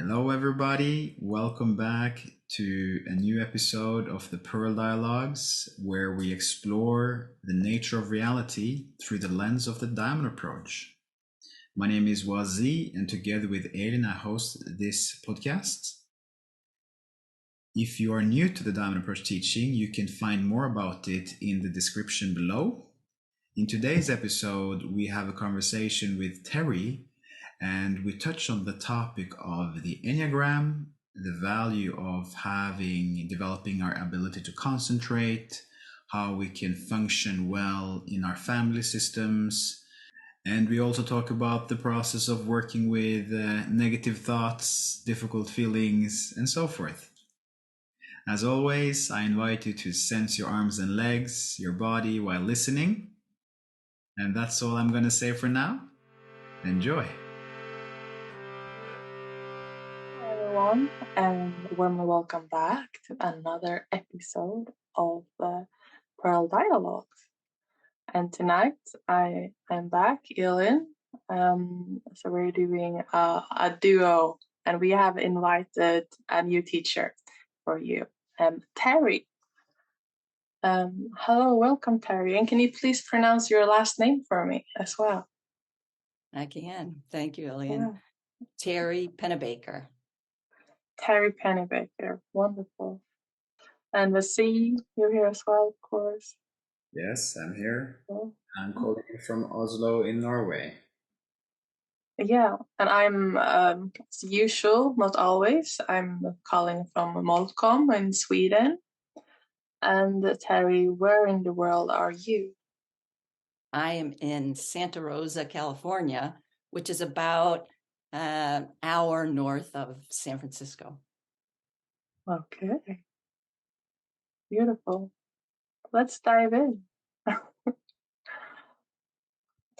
Hello, everybody. Welcome back to a new episode of the Pearl Dialogues, where we explore the nature of reality through the lens of the diamond approach. My name is Wazi, and together with Aiden, I host this podcast. If you are new to the diamond approach teaching, you can find more about it in the description below. In today's episode, we have a conversation with Terry, and we touch on the topic of the enneagram, the value of developing our ability to concentrate, how we can function well in our family systems. And we also talk about the process of working with negative thoughts, difficult feelings, and so forth. As always, I invite you to sense your arms and legs, your body while listening. And that's all I'm going to say for now. Enjoy. Hi everyone, and warmly welcome back to another episode of the Pearl Dialogues. And tonight I'm back, Elin. So we're doing a duo, and we have invited a new teacher for you, Terry. Hello, welcome, Terry. And can you please pronounce your last name for me as well? I can. Thank you, Ilian. Yeah. Terry Pennebaker. Terry Pennebaker. Wonderful. And the C, you're here as well, of course. Yes, I'm here. I'm calling you from Oslo in Norway. Yeah, and I'm, as usual, not always, I'm calling from Molkom in Sweden. And Terry, where in the world are you? I am in Santa Rosa, California, which is about an hour north of San Francisco. Okay. Beautiful. Let's dive in.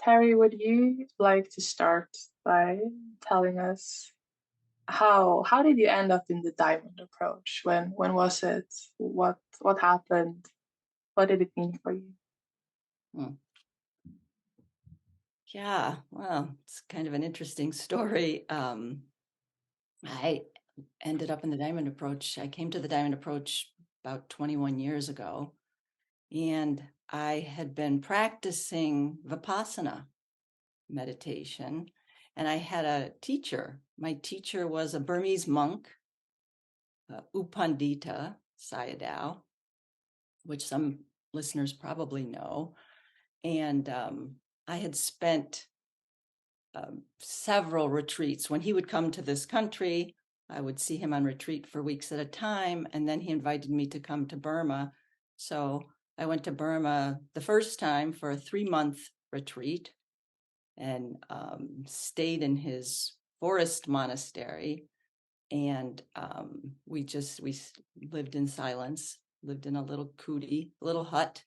Terry, would you like to start by telling us how did you end up in the diamond approach? When was it? What happened? What did it mean for you? Yeah, well, it's kind of an interesting story. I ended up in the diamond approach. I came to the diamond approach about 21 years ago, and I had been practicing Vipassana meditation, and I had a teacher. My teacher was a Burmese monk, U Pandita Sayadaw, which some listeners probably know. And I had spent several retreats. When he would come to this country, I would see him on retreat for weeks at a time, and then he invited me to come to Burma. So I went to Burma the first time for a 3-month retreat and stayed in his forest monastery. And we lived in silence, lived in a little kuti, little hut,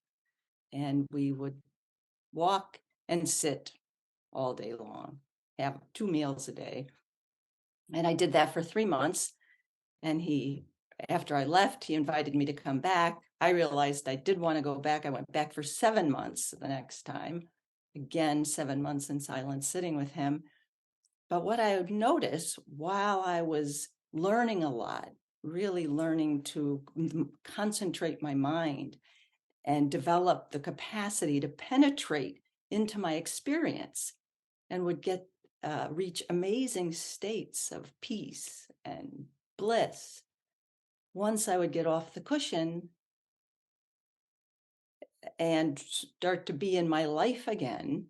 and we would walk and sit all day long, have 2 meals a day. And I did that for 3 months. And after I left, he invited me to come back. I realized I did want to go back. I went back for 7 months the next time. Again, 7 months in silence, sitting with him. But what I would notice while I was learning a lot, really learning to concentrate my mind and develop the capacity to penetrate into my experience, and would reach amazing states of peace and bliss. Once I would get off the cushion and start to be in my life again,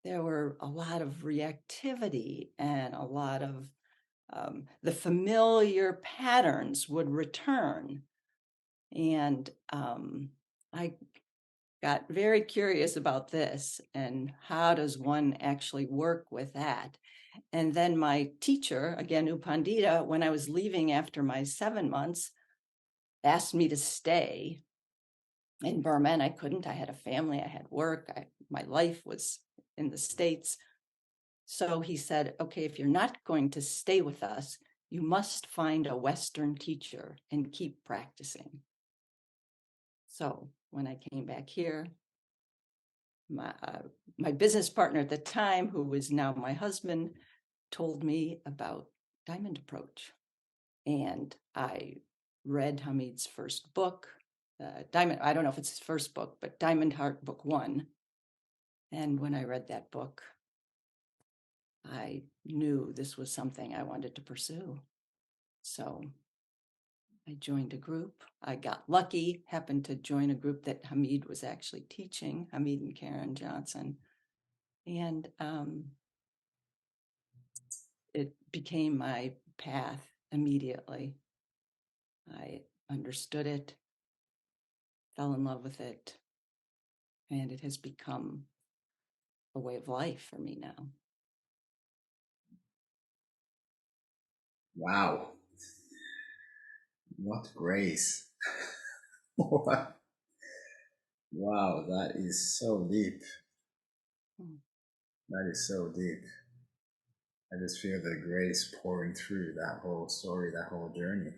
there were a lot of reactivity and a lot of the familiar patterns would return. And I got very curious about this and how does one actually work with that. And then my teacher, again, U Pandita, when I was leaving after my 7 months, asked me to stay in Burma, and I couldn't. I had a family, I had work, my life was in the States. So he said, okay, if you're not going to stay with us, you must find a Western teacher and keep practicing. So when I came back here, my business partner at the time, who was now my husband, told me about Diamond Approach. And I read Hamid's first book, Diamond, I don't know if it's his first book, but Diamond Heart Book 1. And when I read that book, I knew this was something I wanted to pursue. So I joined a group. I got lucky, happened to join a group that Hamid was actually teaching, Hamid and Karen Johnson. And it became my path immediately. I understood it, fell in love with it, and it has become a way of life for me now. Wow. What grace. Wow, that is so deep. That is so deep. I just feel the grace pouring through that whole story, that whole journey.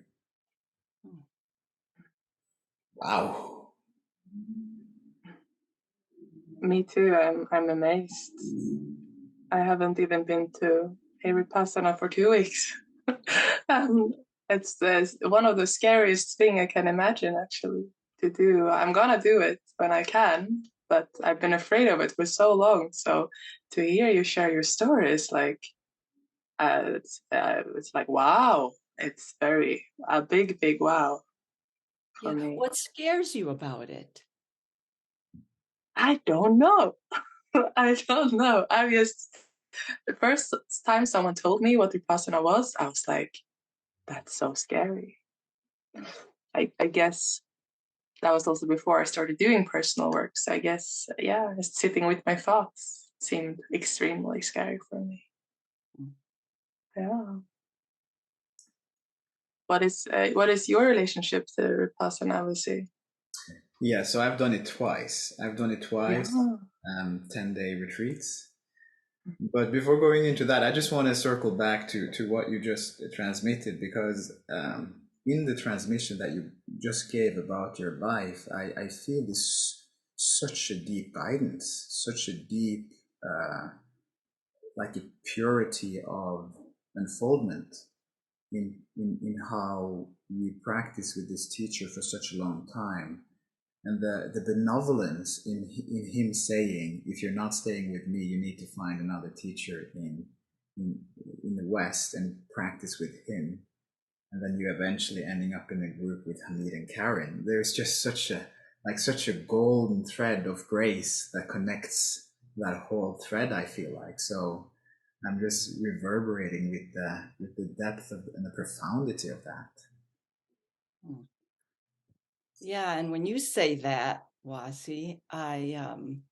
Wow. Me too. I'm amazed. I haven't even been to a Vipassana for 2 weeks. It's one of the scariest thing I can imagine actually to do. I'm gonna do it when I can, but I've been afraid of it for so long. So to hear you share your story is like, it's like wow. It's a big wow for me. What scares you about it? I don't know. I don't know. I just the first time someone told me what Vipassana was, I was like, that's so scary. I guess that was also before I started doing personal work. So I guess, yeah, just sitting with my thoughts seemed extremely scary for me. Yeah. What is your relationship to Vipassana, Lucy? Yeah, so I've done it twice. Yeah. 10-day retreats. But before going into that, I just want to circle back to what you just transmitted, because in the transmission that you just gave about your life, I feel this such a deep guidance, such a deep, like a purity of unfoldment in how you practice with this teacher for such a long time. And the benevolence in him saying, if you're not staying with me, you need to find another teacher in the West and practice with him. And then you eventually ending up in a group with Hamid and Karen. There's just such a golden thread of grace that connects that whole thread, I feel like. So I'm just reverberating with the depth of and the profundity of that. Yeah, and when you say that, Wasi, I'm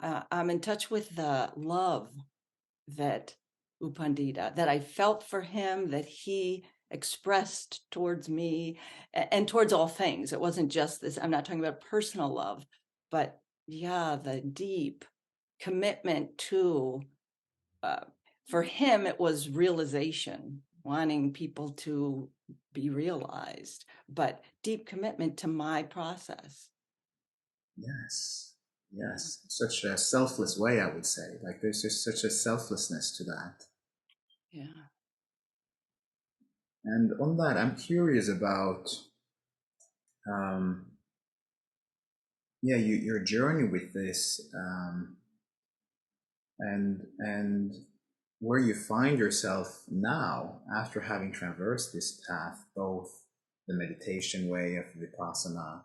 in touch with the love that Upandita, that I felt for him, that he expressed towards me and towards all things. It wasn't just this, I'm not talking about personal love, but yeah, the deep commitment to, for him, it was realization, wanting people to be realized, but deep commitment to my process. Yes, such a selfless way, I would say. Like there's just such a selflessness to that. Yeah. And on that, I'm curious about, your journey with this, and where you find yourself now after having traversed this path, both the meditation way of Vipassana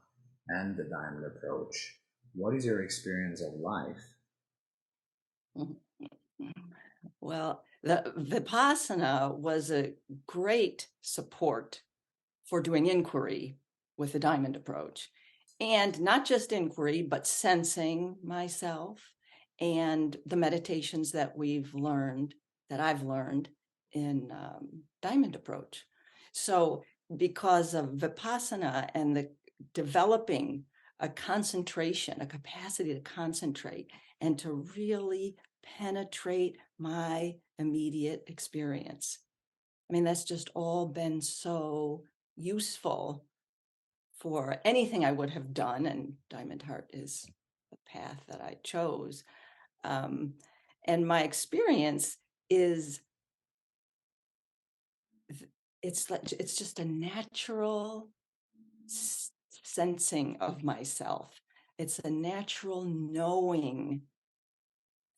and the Diamond approach. What is your experience of life? Well, the Vipassana was a great support for doing inquiry with the Diamond approach. And not just inquiry, but sensing myself, and the meditations that I've learned in Diamond approach. So because of Vipassana and the developing a concentration, a capacity to concentrate and to really penetrate my immediate experience. I mean, that's just all been so useful for anything I would have done, and Diamond Heart is the path that I chose. And my experience is it's just a natural sensing of myself. It's a natural knowing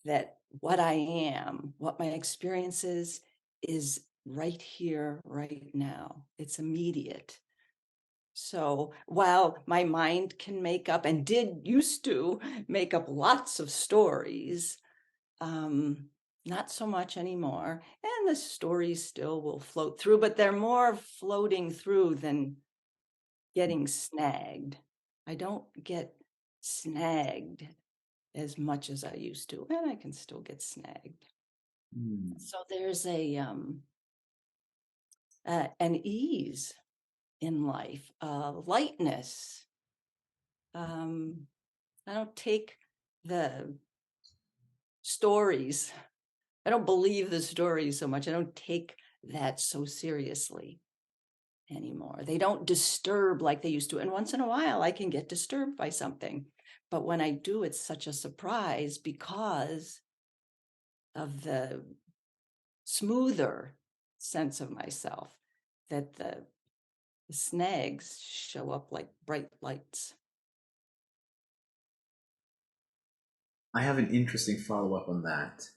that what I am, what my experience is right here, right now. It's immediate. So while my mind can make up, and used to make up, lots of stories, not so much anymore. And the stories still will float through, but they're more floating through than getting snagged. I don't get snagged as much as I used to, and I can still get snagged. So there's an ease in life, lightness. I don't take the stories. I don't believe the stories so much. I don't take that so seriously anymore. They don't disturb like they used to. And once in a while, I can get disturbed by something. But when I do, it's such a surprise because of the smoother sense of myself that the snags show up like bright lights. I have an interesting follow-up on that.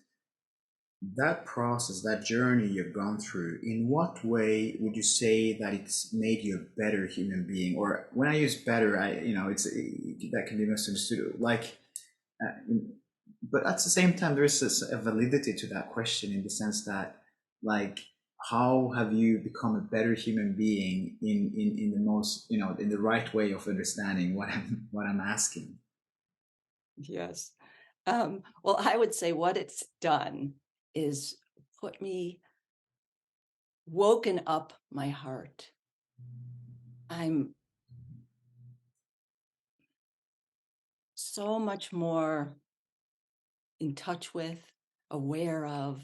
That process, that journey you've gone through, in what way would you say that it's made you a better human being? Or when I use better, that can be misunderstood. But at the same time, there is a validity to that question in the sense that, like, how have you become a better human being in the most, in the right way of understanding what I'm asking? Yes. Well, I would say what it's done is woken up my heart. I'm so much more in touch with, aware of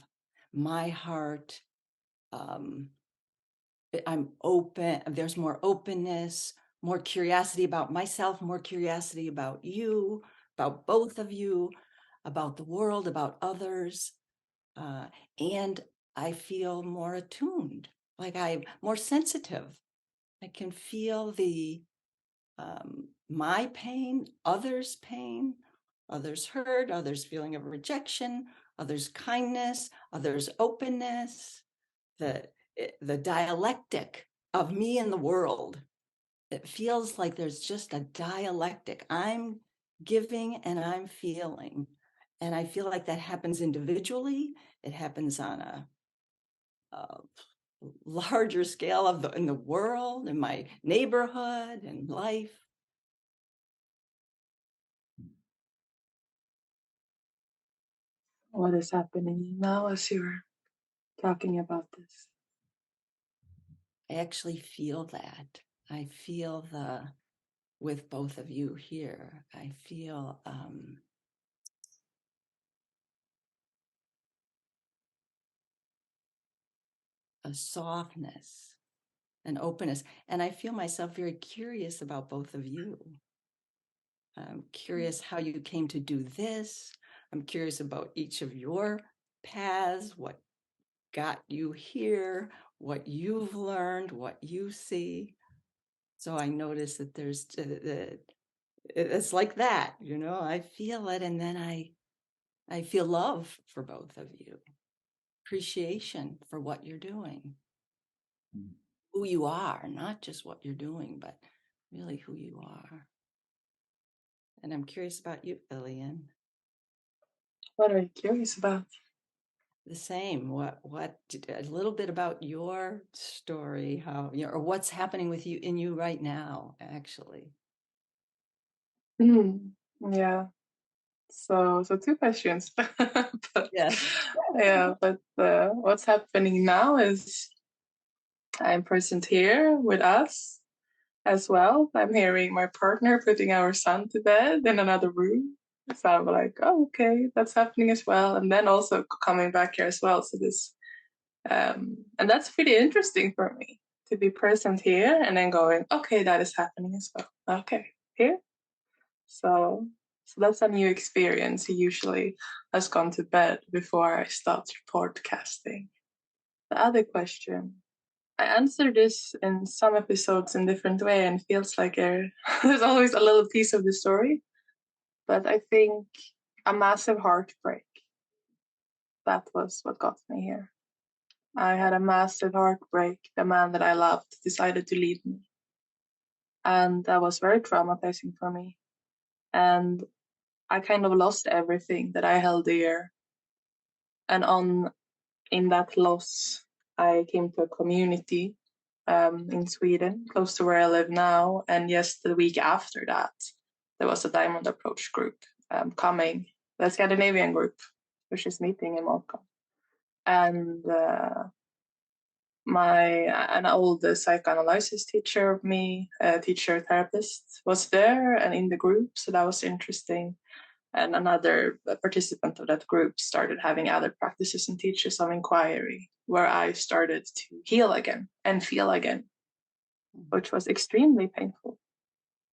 my heart. I'm open. There's more openness, more curiosity about myself, more curiosity about you, about both of you, about the world, about others. And I feel more attuned, like I'm more sensitive. I can feel my pain, others' pain, others' hurt, others' feeling of rejection, others' kindness, others' openness, the dialectic of me and the world. It feels like there's just a dialectic. I'm giving and I'm feeling. And I feel like that happens individually. It happens on a larger scale in the world, in my neighborhood, in life. What is happening now as you're talking about this? I actually feel that. I feel with both of you here, I feel a softness, an openness. And I feel myself very curious about both of you. I'm curious how you came to do this. I'm curious about each of your paths, what got you here, what you've learned, what you see. So I notice that it's like that, I feel it. And then I feel love for both of you, appreciation for what you're doing, who you are, not just what you're doing, but really who you are. And I'm curious about you, Lillian. What are you curious about? The same. What a little bit about your story, how, or what's happening with you in you right now, actually. Yeah. So two questions. But, Yes. yeah, but what's happening now is I'm present here with us as well. I'm hearing my partner putting our son to bed in another room. So I'm like, oh, okay, that's happening as well. And then also coming back here as well. So and that's pretty interesting for me to be present here and then going, okay, that is happening as well. Okay, here. So that's a new experience. He usually has gone to bed before I start podcasting. The other question, I answer this in some episodes in different way, and feels like there's always a little piece of the story. But I think a massive heartbreak, that was what got me here. I had a massive heartbreak. The man that I loved decided to leave me. And that was very traumatizing for me. And I kind of lost everything that I held dear. And in that loss, I came to a community in Sweden, close to where I live now. And yes, the week after that, there was a Diamond Approach group coming, the Scandinavian group, which is meeting in Malcolm. And an old psychoanalysis teacher of me, teacher therapist, was there and in the group, so that was interesting. And another participant of that group started having other practices and teachers of inquiry, where I started to heal again and feel again, which was extremely painful.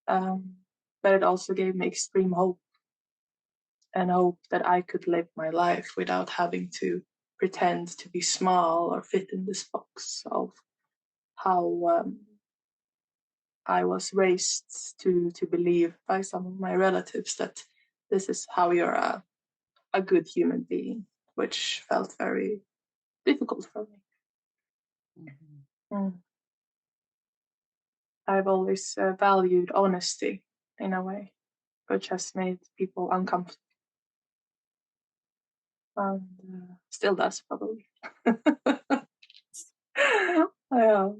But it also gave me extreme hope, and hope that I could live my life without having to pretend to be small or fit in this box of how I was raised to believe by some of my relatives that this is how you're a good human being, which felt very difficult for me. I've always valued honesty in a way, which has made people uncomfortable. And still does, probably. Yeah.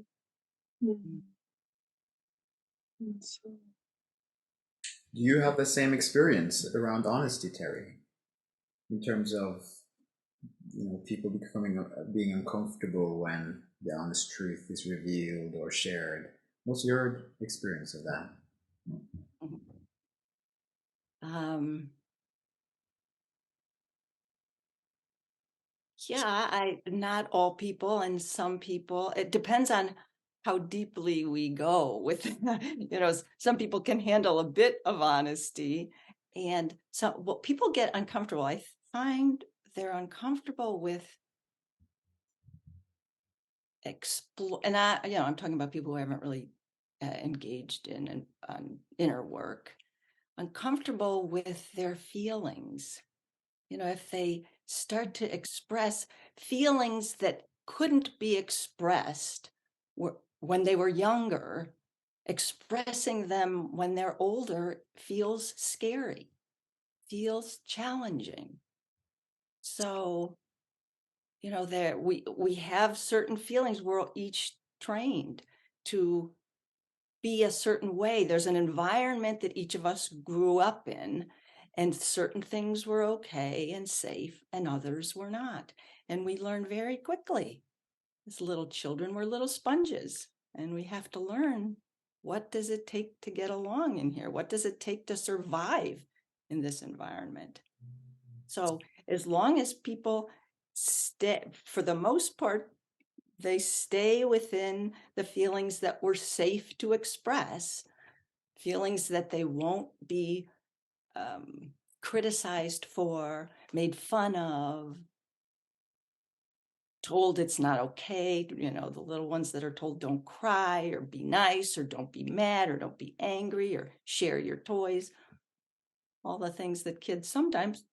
So. Do you have the same experience around honesty, Terry? In terms of, people being uncomfortable when the honest truth is revealed or shared. What's your experience of that? Yeah, not all people, and some people, it depends on how deeply we go with, some people can handle a bit of honesty, and people get uncomfortable. I find they're uncomfortable with and I'm talking about people who haven't really engaged in inner work, uncomfortable with their feelings. If they start to express feelings that couldn't be expressed when they were younger, expressing them when they're older feels scary, feels challenging. So, we have certain feelings. We're each trained to be a certain way. There's an environment that each of us grew up in, and certain things were okay and safe and others were not. And we learn very quickly. As little children, we're little sponges, and we have to learn, what does it take to get along in here? What does it take to survive in this environment? So as long as people stay, for the most part, they stay within the feelings that were safe to express, feelings that they won't be criticized for, made fun of, told it's not okay. The little ones that are told don't cry or be nice or don't be mad or don't be angry or share your toys. All the things that kids sometimes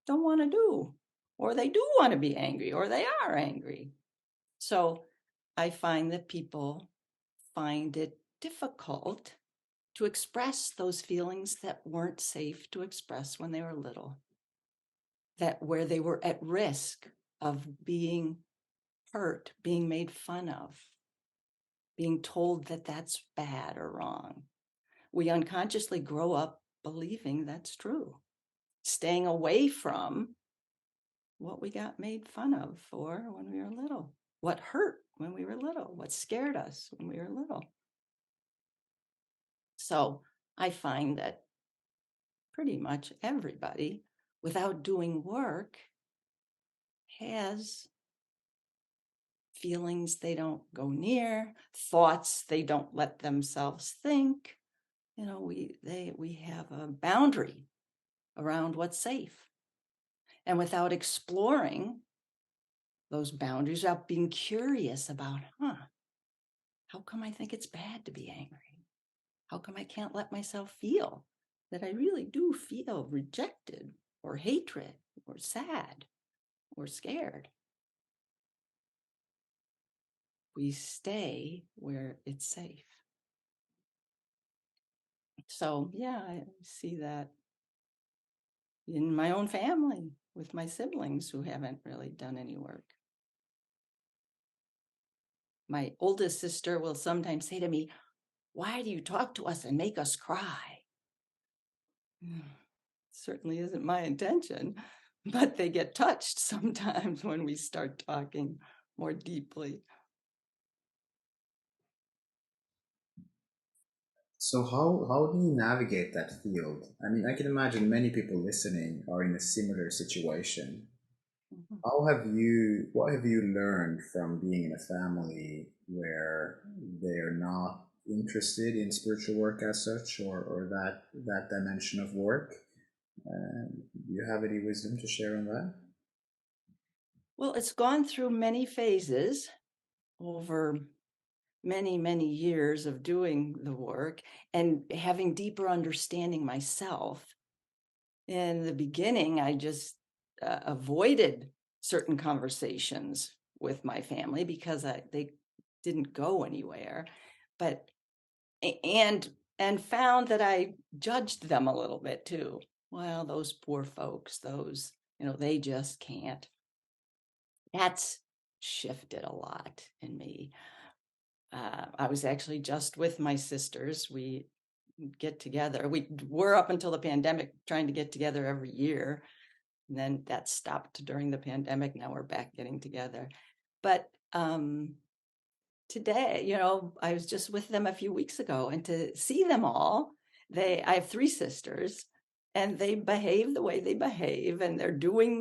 don't want to do, or they do want to be angry, or they are angry. So I find that people find it difficult to express those feelings that weren't safe to express when they were little, where they were at risk of being hurt, being made fun of, being told that that's bad or wrong. We unconsciously grow up believing that's true, staying away from what we got made fun of for when we were little, what hurt when we were little, what scared us when we were little. So I find that pretty much everybody, without doing work, has feelings they don't go near, thoughts they don't let themselves think. We have a boundary around what's safe. And without exploring those boundaries, without being curious about, How come I think it's bad to be angry? How come I can't let myself feel that I really do feel rejected or hatred or sad or scared? We stay where it's safe. So, yeah, I see that in my own family with my siblings who haven't really done any work. My oldest sister will sometimes say to me, "Why do you talk to us and make us cry?" Certainly isn't my intention, but they get touched sometimes when we start talking more deeply. So how do you navigate that field? I mean, I can imagine many people listening are in a similar situation. Mhm. What have you learned from being in a family where they're not interested in spiritual work as such, or that dimension of work? Do you have any wisdom to share on that? Well, it's gone through many phases over many, many years of doing the work and having deeper understanding myself. In the beginning, I just avoided certain conversations with my family because they didn't go anywhere. But and found that I judged them a little bit too. Well, those poor folks, those, they just can't. That's shifted a lot in me. I was actually just with my sisters. We get together. We were up until the pandemic trying to get together every year. And then that stopped during the pandemic. Now we're back getting together. But today, I was just with them a few weeks ago, and to see them all, I have 3 sisters, and they behave the way they behave, and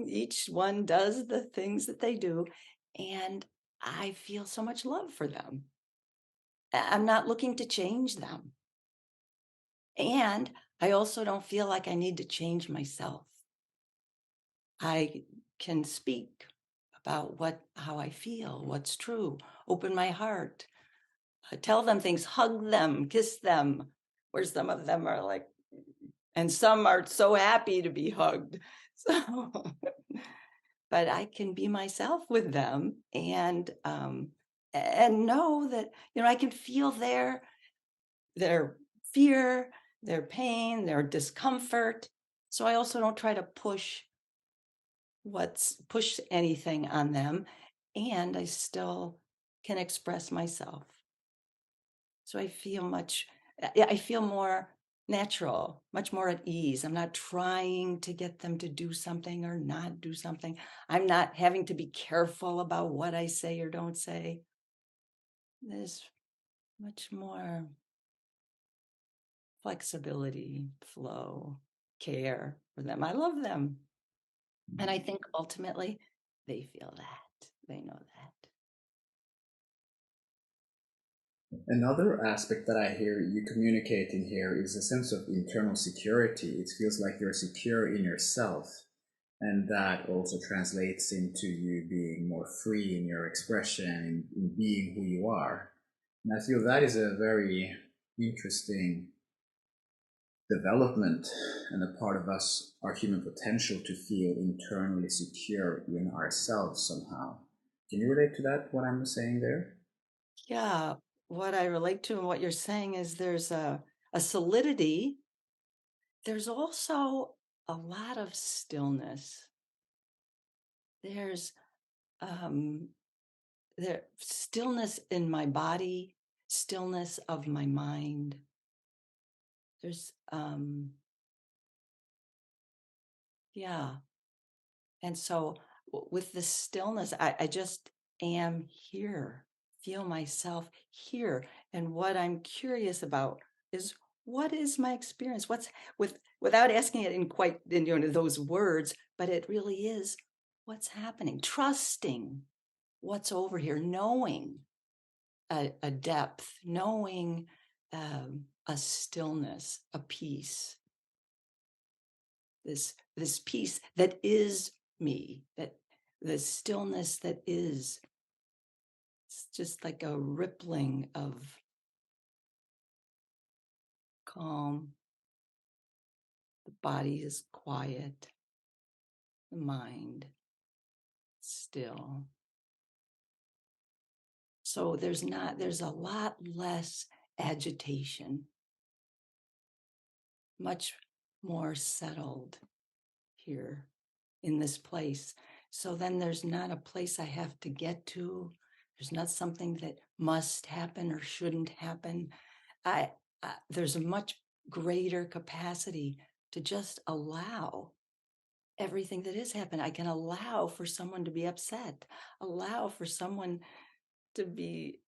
each one does the things that they do, and I feel so much love for them. I'm not looking to change them. And I also don't feel like I need to change myself. I can speak about how I feel, what's true, open my heart, tell them things, hug them, kiss them, where some of them are like, and some are so happy to be hugged. So, but I can be myself with them and know that, I can feel their fear, their pain, their discomfort. So I also don't try to push anything on them, and I still can express myself. So I feel more natural, much more at ease. I'm not trying to get them to do something or not do something. I'm not having to be careful about what I say or don't say. There's much more flexibility, flow, care for them. I love them. And I think ultimately they feel that. They know that. Another aspect that I hear you communicating here is a sense of internal security. It feels like you're secure in yourself, and that also translates into you being more free in your expression, in being who you are. And I feel that is a very interesting development and a part of us, our human potential to feel internally secure in ourselves somehow. Can you relate to that, what I'm saying there? Yeah, what I relate to and what you're saying is there's a solidity. There's also a lot of stillness. There's um, there stillness in my body, stillness of my mind. There's yeah. And so with the stillness, I just am here, feel myself here. And what I'm curious about is, what is my experience? Without asking it in those words, but it really is what's happening, trusting what's over here, knowing a depth, knowing a stillness, a peace, this peace that is me, that the stillness that is just like a rippling of calm. The body is quiet. The mind still. So there's a lot less agitation, much more settled here in this place. So then there's not a place I have to get to. There's not something that must happen or shouldn't happen. There's a much greater capacity to just allow everything that is happening. I can allow for someone to be upset, allow for someone to be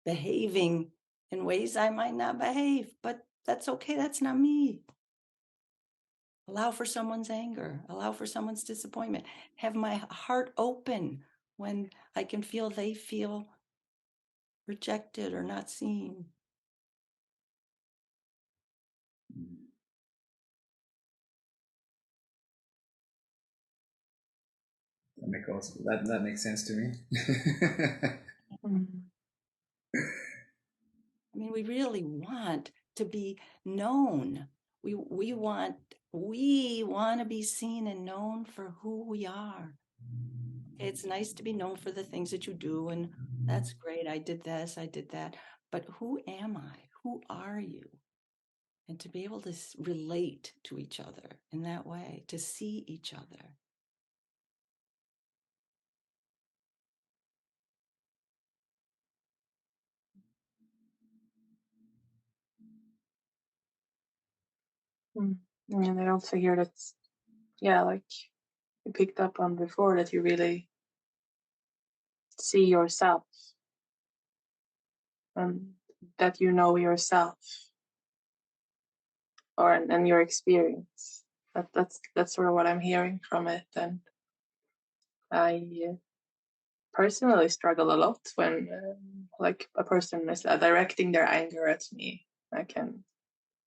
behaving in ways I might not behave, but that's okay. That's not me. Allow for someone's anger, allow for someone's disappointment, have my heart open when I can feel they feel rejected or not seen. That makes sense to me. I mean, we really want to be known. We want to be seen and known for who we are. It's nice to be known for the things that you do, and that's great. I did this, I did that. But who am I? Who are you? And to be able to relate to each other in that way, to see each other. And I also hear that, like you picked up on before, that you really see yourself and that you know yourself and your experience. That's sort of what I'm hearing from it. And I personally struggle a lot when like a person is directing their anger at me. I can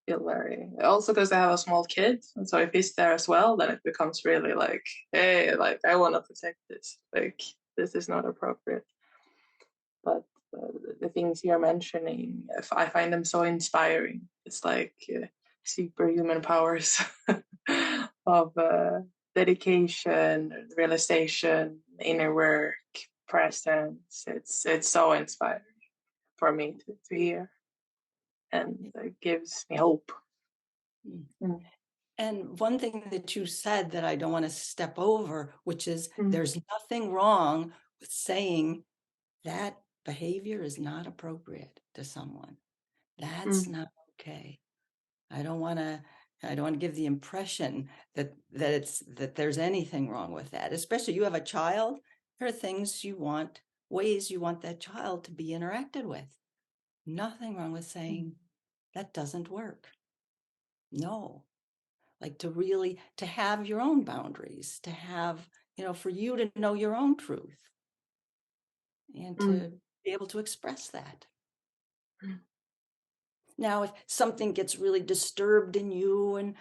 feel very, also because I have a small kid, and so if he's there as well, then it becomes really like, hey, like I want to protect this, like this is not appropriate. But the things you're mentioning, if I find them so inspiring. It's like superhuman powers of dedication, realization, inner work, presence. It's so inspiring for me to hear, and it gives me hope. And one thing that you said that I don't want to step over, which is there's nothing wrong with saying that behavior is not appropriate to someone. That's not okay. I don't want to give the impression that there's anything wrong with that. Especially you have a child, there are things you want, ways you want that child to be interacted with. Nothing wrong with saying that doesn't work. No. Like to have your own boundaries, to have, for you to know your own truth and to be able to express that. Now, if something gets really disturbed in you and,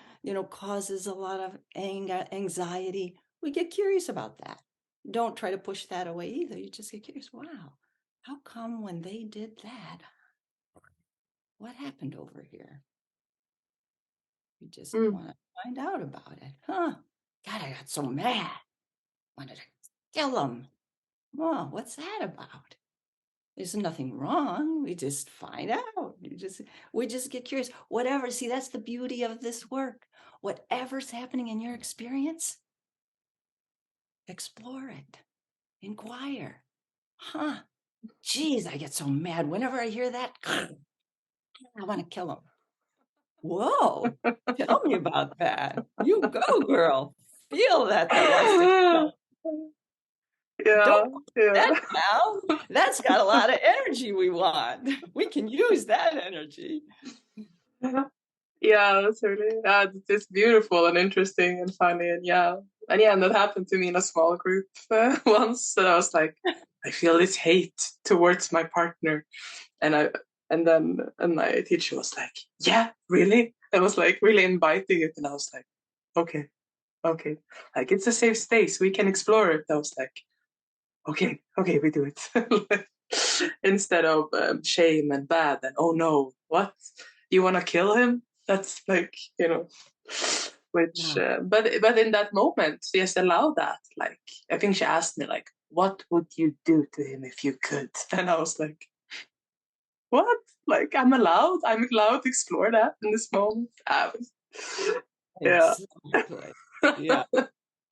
causes a lot of anxiety, we get curious about that. Don't try to push that away either. You just get curious. Wow, how come when they did that, what happened over here? You just want to find out about it. Huh? God, I got so mad. Wanted to kill them. Well, what's that about? There's nothing wrong. We just find out. We just get curious. Whatever. See, that's the beauty of this work. Whatever's happening in your experience, explore it. Inquire. Huh? Geez, I get so mad whenever I hear that. I want to kill him. Whoa! Tell me about that. You go, girl. Feel that wants to kill. Don't that now. That's got a lot of energy we want. We can use that energy. Yeah, that's really, it's beautiful and interesting and funny, and and that happened to me in a small group once. And I was like, I feel this hate towards my partner, and my teacher was like, yeah, really? I was like really inviting it, and I was like, okay, like it's a safe space, we can explore it. I was like, okay, we do it. Instead of shame and bad and oh no, what? You want to kill him? That's like, which, but in that moment, just allow that. Like, I think she asked me, like, what would you do to him if you could? And I was like, what? Like, I'm allowed to explore that in this moment. Yeah. Exactly. Yeah.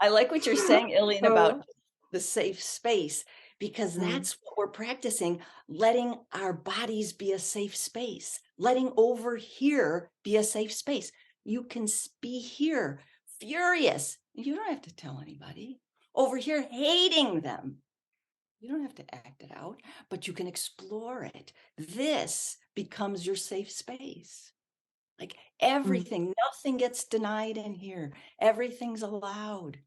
I like what you're saying, Ilian, about the safe space, because that's what we're practicing, letting our bodies be a safe space, letting over here be a safe space. You can be here furious. You don't have to tell anybody. Over here hating them. You don't have to act it out, but you can explore it. This becomes your safe space. Like everything, nothing gets denied in here. Everything's allowed.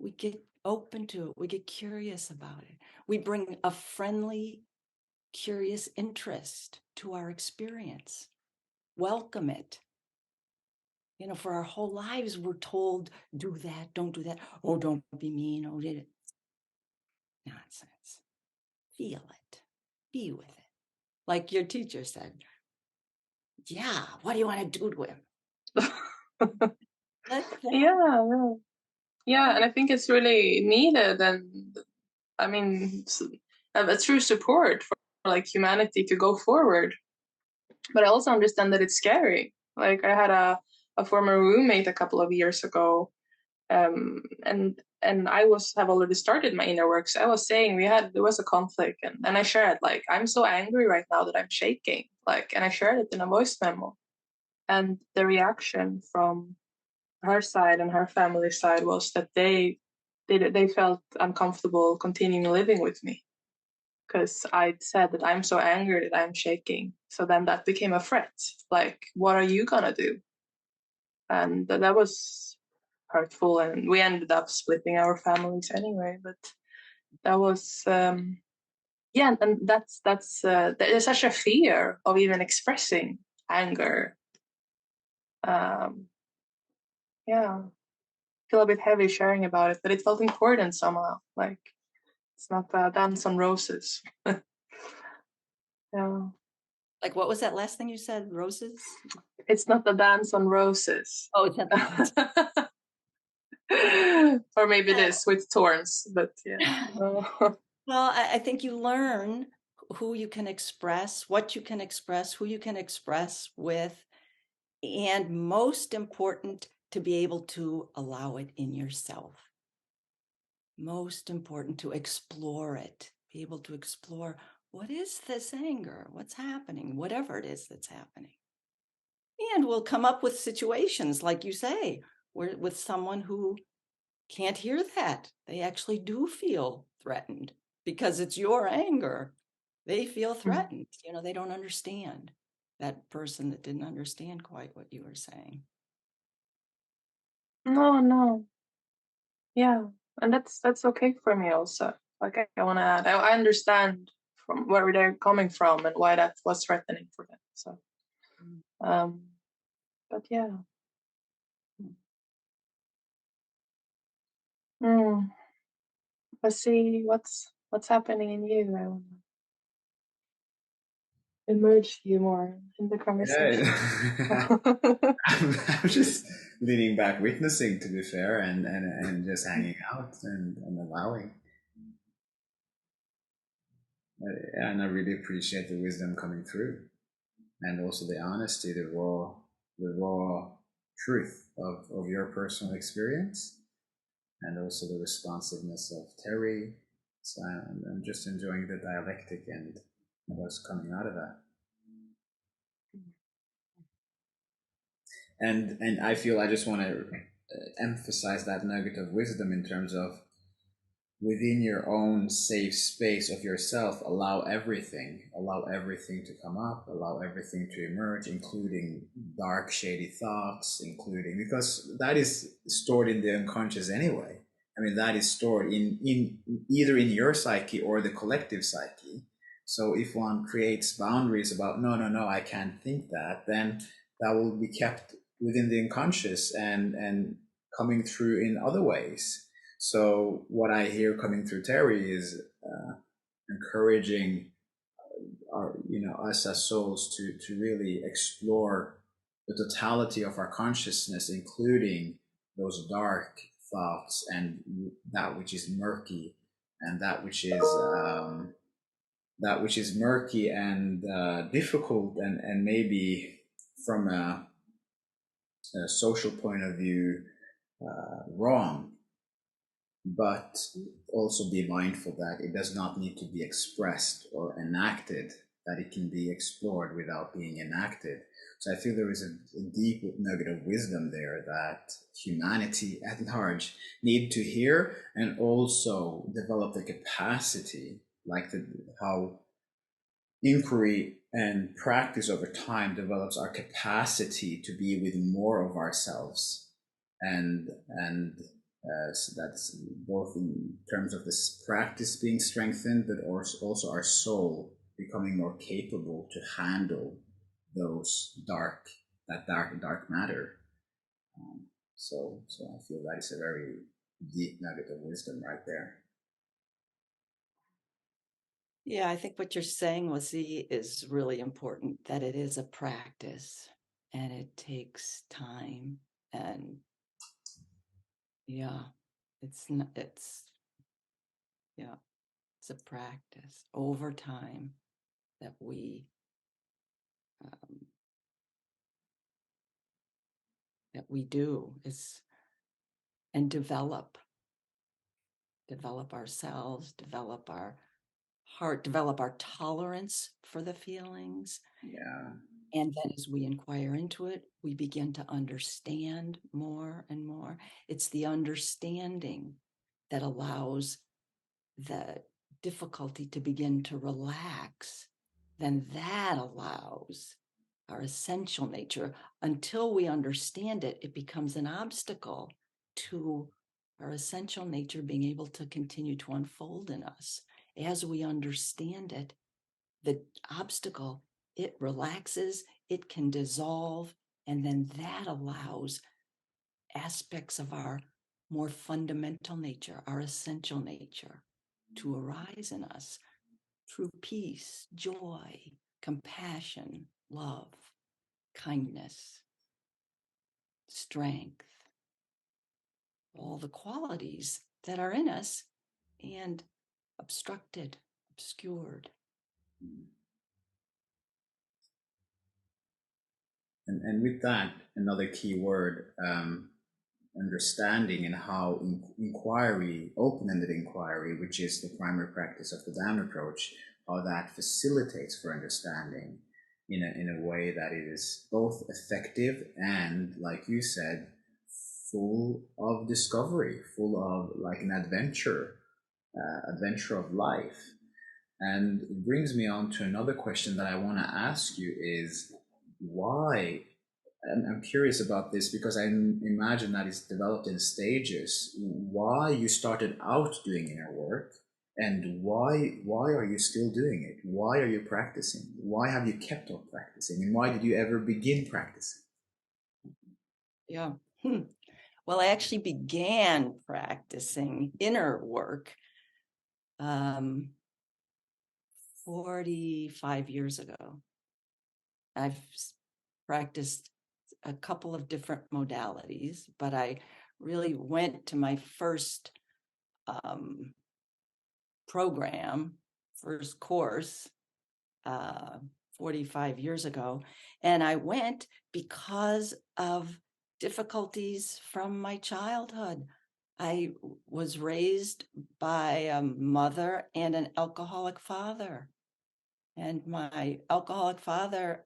We get open to it. We get curious about it. We bring a friendly, curious interest to our experience. Welcome it. For our whole lives, we're told, do that, don't do that. Oh, don't be mean. Oh, did it. Nonsense. Feel it. Be with it. Like your teacher said, yeah, what do you want to do to him? Yeah, and I think it's really needed, and I mean, a true support for like humanity to go forward. But I also understand that it's scary. Like I had a former roommate a couple of years ago, and I have already started my inner work. So I was saying there was a conflict, and I shared like I'm so angry right now that I'm shaking. Like, and I shared it in a voice memo, and the reaction from her side and her family side was that they felt uncomfortable continuing living with me because I said that I'm so angry that I'm shaking. So then that became a threat. Like, what are you gonna do? And that was hurtful, and we ended up splitting our families anyway. But that was yeah, and that's there's such a fear of even expressing anger. Yeah, feel a bit heavy sharing about it, but it felt important somehow. Like it's not a dance on roses. Yeah. Like, what was that last thing you said? Roses? It's not a dance on roses. Oh, it's not the dance. Or maybe it is with thorns, but yeah. Well, I think you learn who you can express, what you can express, who you can express with, and most important, to be able to allow it in yourself. Most important to explore it, be able to explore what is this anger, what's happening, whatever it is that's happening. And we'll come up with situations, like you say, where with someone who can't hear that. They actually do feel threatened because it's your anger. They feel threatened. They don't understand that person that didn't understand quite what you were saying. No. Yeah. And that's okay for me also. Like I want to add, I understand from where they're coming from and why that was threatening for them. So, but yeah. Let's see what's happening in you. I want to immerse you more in the conversation. Yeah. I'm just leaning back, witnessing, to be fair, and just hanging out and allowing. And I really appreciate the wisdom coming through, and also the honesty, the raw truth of your personal experience, and also the responsiveness of Terry. So I'm just enjoying the dialectic and what's coming out of that. And I feel I just want to emphasize that nugget of wisdom in terms of within your own safe space of yourself, allow everything to come up, allow everything to emerge, including dark, shady thoughts, because that is stored in the unconscious anyway. I mean, that is stored in either in your psyche or the collective psyche. So if one creates boundaries about, no, I can't think that, then that will be kept within the unconscious and coming through in other ways. So what I hear coming through Terry is encouraging us as souls to really explore the totality of our consciousness, including those dark thoughts and that which is murky, and that which is murky and difficult, and maybe from a social point of view wrong, but also be mindful that it does not need to be expressed or enacted, that it can be explored without being enacted. So I feel there is a deep nugget of wisdom there that humanity at large need to hear, and also develop the capacity, like how inquiry and practice over time develops our capacity to be with more of ourselves, and so that's both in terms of this practice being strengthened, but also our soul becoming more capable to handle that dark matter. So I feel that is a very deep nugget of wisdom right there. Yeah, I think what you're saying, Wasi, is really important, that it is a practice and it takes time. And yeah, it's a practice over time that we do is and develop ourselves, develop our heart, develop our tolerance for the feelings. Yeah. And then as we inquire into it, we begin to understand more and more. It's the understanding that allows the difficulty to begin to relax. Then that allows our essential nature. Until we understand it, it becomes an obstacle to our essential nature being able to continue to unfold in us. As we understand it, the obstacle, it relaxes, it can dissolve, and then that allows aspects of our more fundamental nature, our essential nature, to arise in us through peace, joy, compassion, love, kindness, strength, all the qualities that are in us and obstructed, obscured. And with that, another key word, understanding, and how inquiry, open-ended inquiry, which is the primary practice of the Down approach, how that facilitates for understanding in a way that it is both effective and, like you said, full of discovery, full of like an adventure of life. And it brings me on to another question that I want to ask you is why, and I'm curious about this because I imagine that it's developed in stages, why you started out doing inner work, and why are you still doing it? Why are you practicing? Why have you kept on practicing? And why did you ever begin practicing? Yeah. Well, I actually began practicing inner work 45 years ago. I've practiced a couple of different modalities, but I really went to my first first course, 45 years ago. And I went because of difficulties from my childhood. I was raised by a mother and an alcoholic father. And my alcoholic father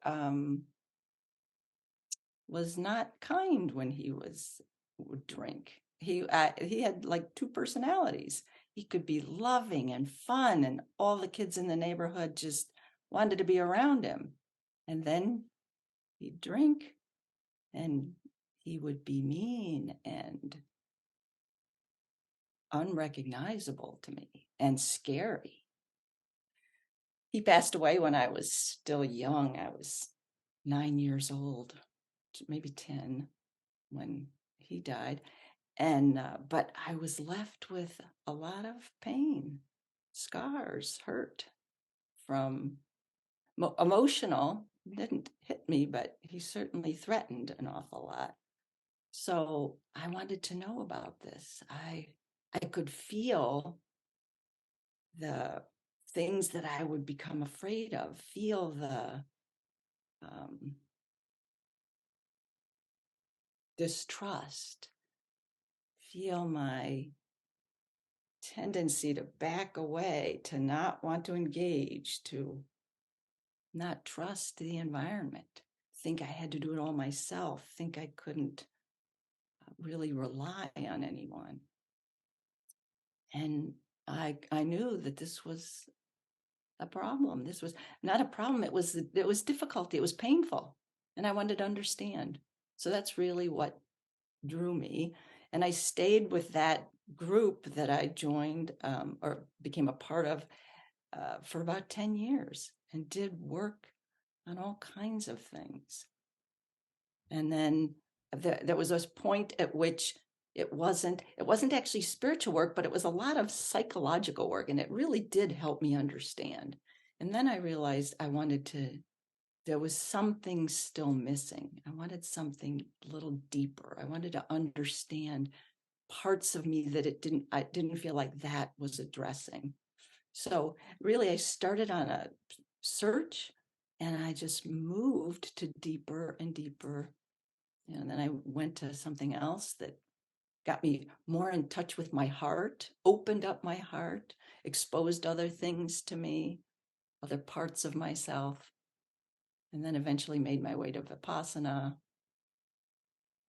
was not kind when he would drink. He had like two personalities. He could be loving and fun, and all the kids in the neighborhood just wanted to be around him. And then he'd drink, and he would be mean and unrecognizable to me and scary. He passed away when I was still young. I was 9 years old, maybe 10 when he died. And but I was left with a lot of pain. scars, hurt from emotional. Didn't hit me, but he certainly threatened an awful lot. So I wanted to know about this. I could feel the things that I would become afraid of, feel the distrust, feel my tendency to back away, to not want to engage, to not trust the environment, think I had to do it all myself, think I couldn't really rely on anyone. And I knew that this was a problem. This was not a problem. It was difficult. It was painful. And I wanted to understand. So that's really what drew me. And I stayed with that group that I joined or became a part of for about 10 years and did work on all kinds of things. And then there was this point at which it wasn't actually spiritual work, but it was a lot of psychological work, and it really did help me understand. And then I realized there was something still missing. I wanted something a little deeper. I wanted to understand parts of me that I didn't feel like that was addressing. So really I started on a search, and I just moved to deeper and deeper. And then I went to something else that got me more in touch with my heart, opened up my heart, exposed other things to me, other parts of myself, and then eventually made my way to Vipassana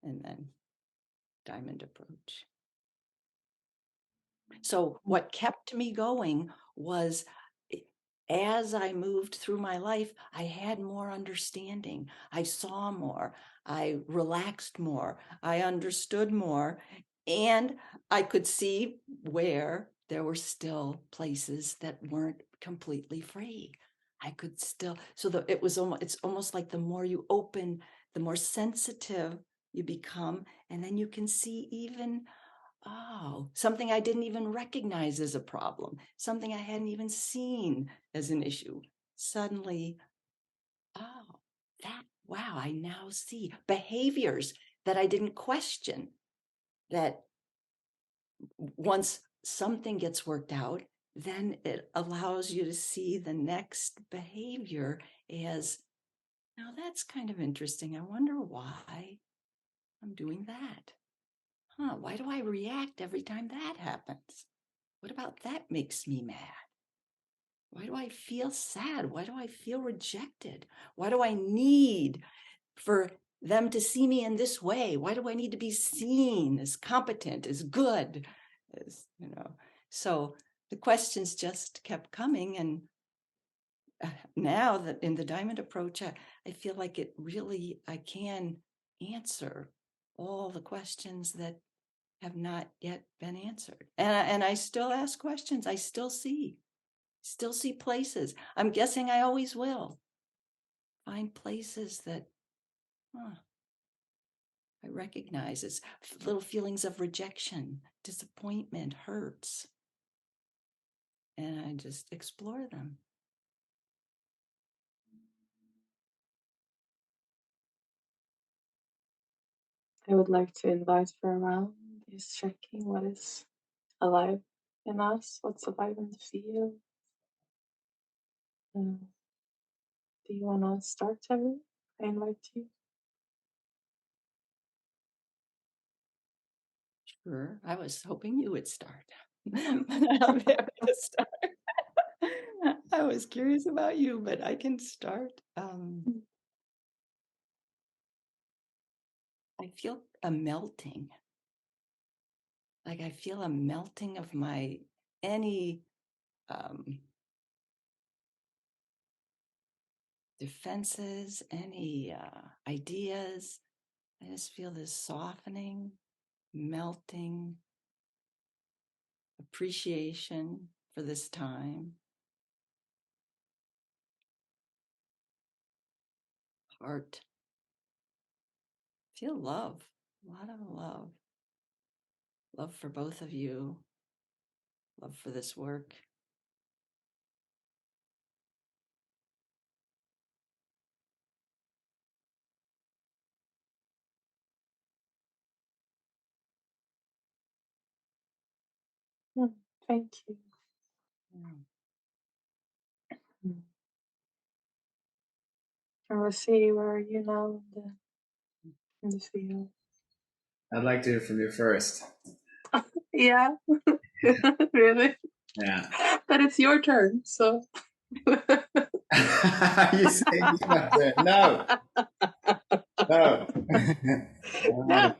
and then Diamond Approach. So what kept me going was, as I moved through my life, I had more understanding. I saw more. I relaxed more. I understood more. And I could see where there were still places that weren't completely free. I could still, it's almost like the more you open, the more sensitive you become. And then you can see even, something I didn't even recognize as a problem, something I hadn't even seen as an issue. Suddenly, wow, I now see behaviors that I didn't question, that once something gets worked out, then it allows you to see the next behavior as, now that's kind of interesting. I wonder why I'm doing that. Why do I react every time that happens? What about that makes me mad? Why do I feel sad? Why do I feel rejected? Why do I need for them to see me in this way? Why do I need to be seen as competent, as good, as, So the questions just kept coming. And now that in the Diamond Approach, I feel like I can answer all the questions that have not yet been answered. And I still ask questions. I still see places. I'm guessing I always will find places that I recognize as little feelings of rejection, disappointment, hurts. And I just explore them. I would like to invite for a round is checking what is alive in us, what's alive in the field. Do you want to start, Terry? I invite you. Sure. I was hoping you would start. I'm happy to start. I was curious about you, but I can start. I feel a melting. Like I feel a melting of any defenses, any ideas. I just feel this softening, melting, appreciation for this time. Heart. Feel love, a lot of love. Love for both of you. Love for this work. Thank you. And we'll see where are you now in the field. I'd like to hear from you first. Yeah, really? Yeah. But it's your turn, so. You say it's my turn. No. No. No.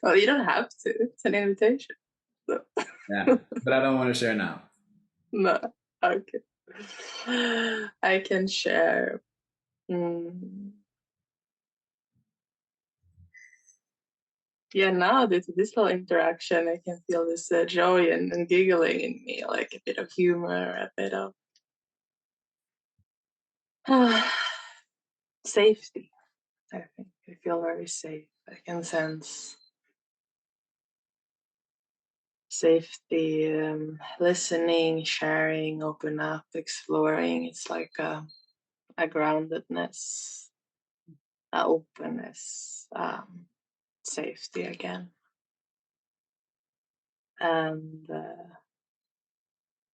Well, you don't have to. It's an invitation. So. Yeah, but I don't want to share now. No. Okay. I can share. Yeah, now this little interaction, I can feel this joy and giggling in me, like a bit of humor, a bit of safety. I think I feel very safe. I can sense safety, listening, sharing, open up, exploring. It's like a groundedness, a openness, safety again. And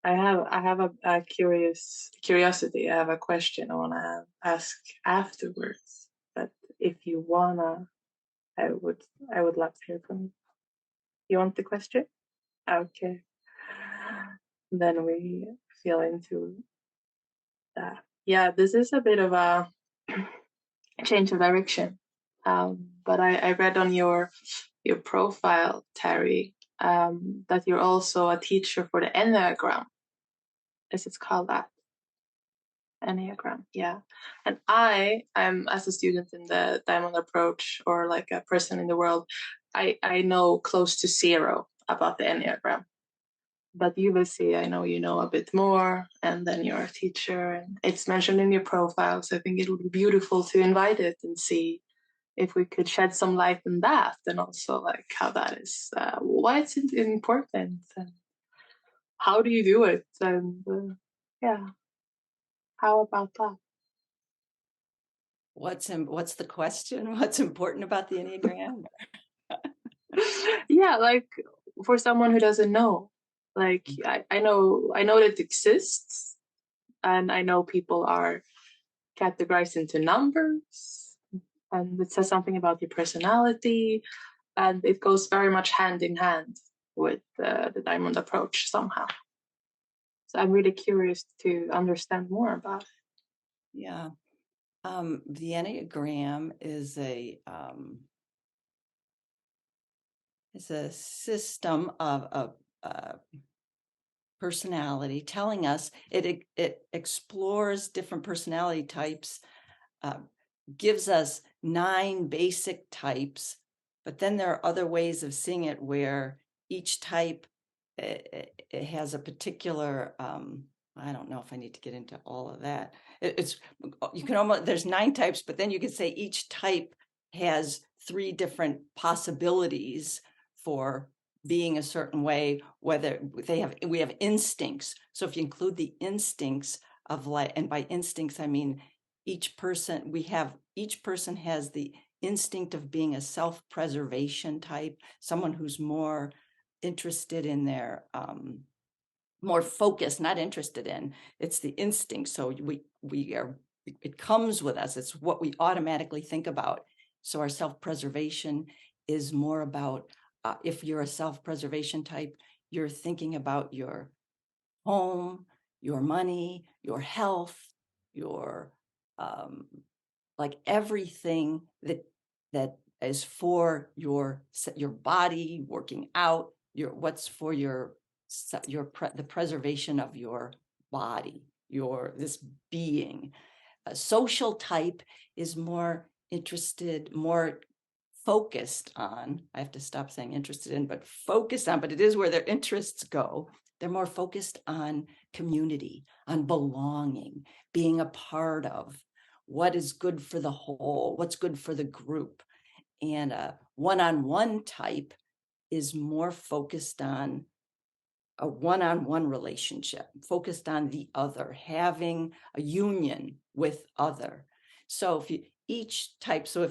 I have a curiosity. I have a question I wanna ask afterwards. But if you wanna, I would love to hear from you. You want the question? Okay. Then we feel into that. Yeah, this is a bit of a change of direction. But I read on your profile, Terry, that you're also a teacher for the enneagram. Is it called that? Enneagram, yeah. And I'm as a student in the Diamond Approach, or like a person in the world, I know close to zero about the Enneagram. But you will see, I know you know a bit more, and then you're a teacher, and it's mentioned in your profile. So I think it would be beautiful to invite it and see if we could shed some light on that, and also like how that is, why it's important, and how do you do it, and yeah, how about that? What's the question? What's important about the Enneagram? Yeah, like for someone who doesn't know, like I know that it exists, and I know people are categorized into numbers, and it says something about your personality, and it goes very much hand in hand with the Diamond Approach somehow. So I'm really curious to understand more about it. Yeah. The Enneagram is a system of personality, telling us it explores different personality types, gives us 9 basic types, but then there are other ways of seeing it where each type it has a particular I don't know if I need to get into all of that. It's you can almost, there's 9 types, but then you could say each type has 3 different possibilities for being a certain way, whether we have instincts. So if you include the instincts of life, and by instincts I mean each person has the instinct of being a self-preservation type, someone who's more interested in their more focused, not interested in, it's the instinct. So it comes with us. It's what we automatically think about. So our self-preservation is more about, if you're a self-preservation type, you're thinking about your home, your money, your health, your like everything that is for your body, working out, what's for the preservation of your body, this being. A social type is more interested, more focused on, I have to stop saying interested in, but focused on, but it is where their interests go. They're more focused on community, on belonging, being a part of what is good for the whole, what's good for the group. And a one-on-one type is more focused on a one-on-one relationship, focused on the other, having a union with other. So if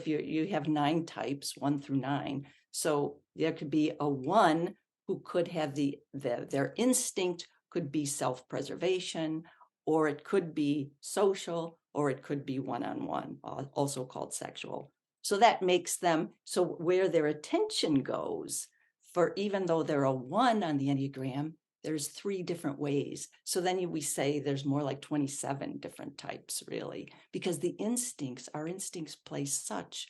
you have 9 types, 1 through 9, so there could be a 1 who could have their instinct could be self-preservation, or it could be social, or it could be one-on-one, also called sexual. So that makes them, so where their attention goes, for even though they're a 1 on the Enneagram, there's 3 different ways. So then we say there's more like 27 different types, really, because our instincts play such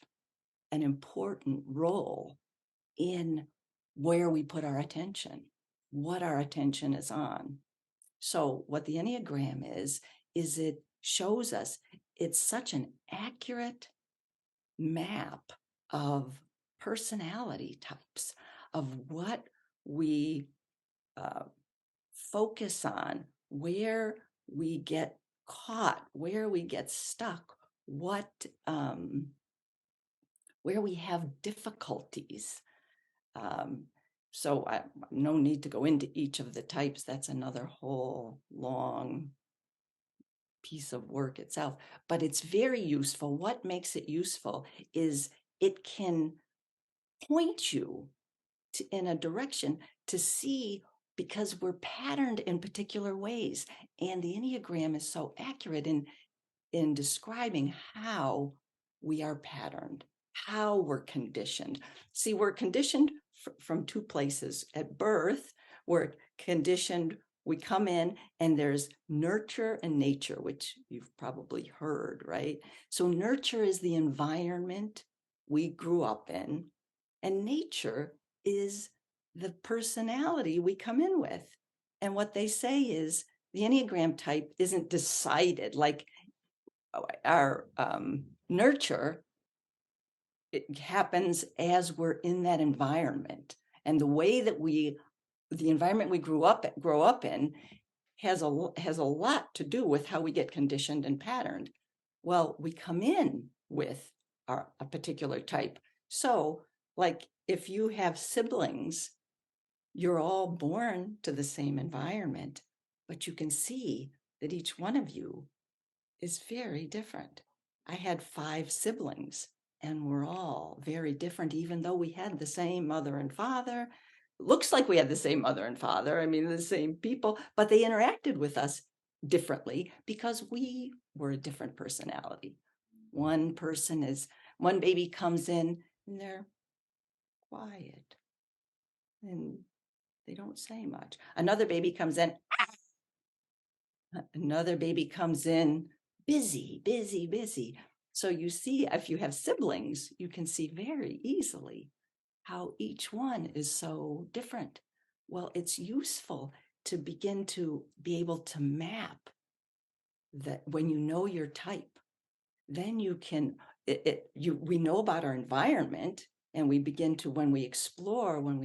an important role in where we put our attention, what our attention is on. So what the Enneagram is it shows us, it's such an accurate map of personality types, of what we focus on, where we get caught, where we get stuck, what where we have difficulties. So no need to go into each of the types. That's another whole long piece of work itself, but it's very useful. What makes it useful is it can point you in a direction to see, because we're patterned in particular ways. And the Enneagram is so accurate in describing how we are patterned, how we're conditioned. See, we're conditioned from 2 places. At birth, we're conditioned, we come in and there's nurture and nature, which you've probably heard, right? So nurture is the environment we grew up in, and nature is the personality we come in with. And what they say is the Enneagram type isn't decided, like our nurture, it happens as we're in that environment, and the way that the environment we grow up in has a lot to do with how we get conditioned and patterned. Well, we come in with a particular type. So like if you have siblings, you're all born to the same environment, but you can see that each one of you is very different. I had 5 siblings and we're all very different, even though we had the same mother and father. Looks like we had the same mother and father, I mean, the same people, but they interacted with us differently because we were a different personality. One baby comes in and they're quiet and they don't say much. Another baby comes in, busy, busy, busy. So you see, if you have siblings, you can see very easily how each one is so different. Well, it's useful to begin to be able to map that. When you know your type, then you can, we know about our environment, and we begin to, when we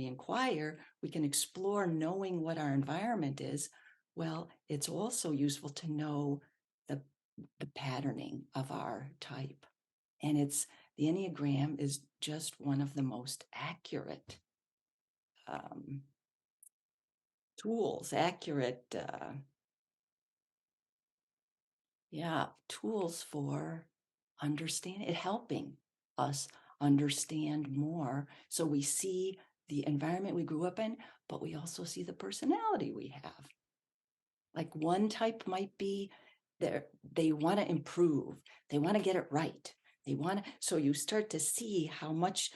inquire, we can explore knowing what our environment is. Well, it's also useful to know the patterning of our type. And the Enneagram is just one of the most accurate tools, tools for understanding, helping us understand more. So we see the environment we grew up in, but we also see the personality we have. Like one type might be they want to improve, they want to get it right. So you start to see how much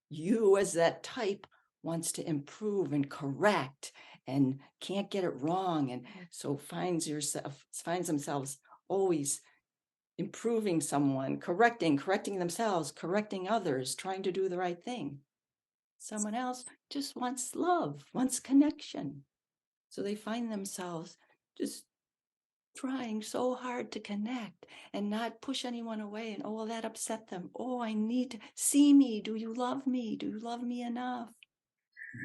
you as that type wants to improve and correct and can't get it wrong. And so finds themselves always improving someone, correcting themselves, correcting others, trying to do the right thing. Someone else just wants love, wants connection. So they find themselves just trying so hard to connect and not push anyone away. And, oh, well, that upset them. Oh, I need to see me. Do you love me? Do you love me enough?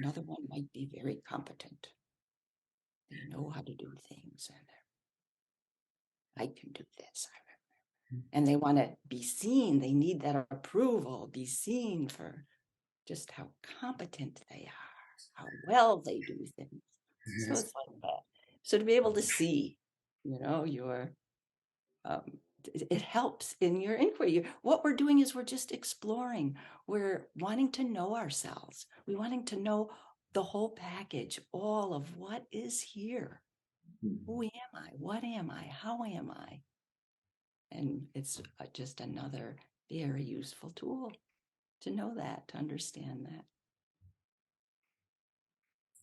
Another one might be very competent. They know how to do things. And I can do this. And they want to be seen. They need that approval, be seen for just how competent they are, how well they do things. So it's like that. So to be able to see, your it helps in your inquiry. What we're doing is we're just exploring. We're wanting to know ourselves. We're wanting to know the whole package, all of what is here. Who am I? What am I? How am I? And it's just another very useful tool to know that, to understand that.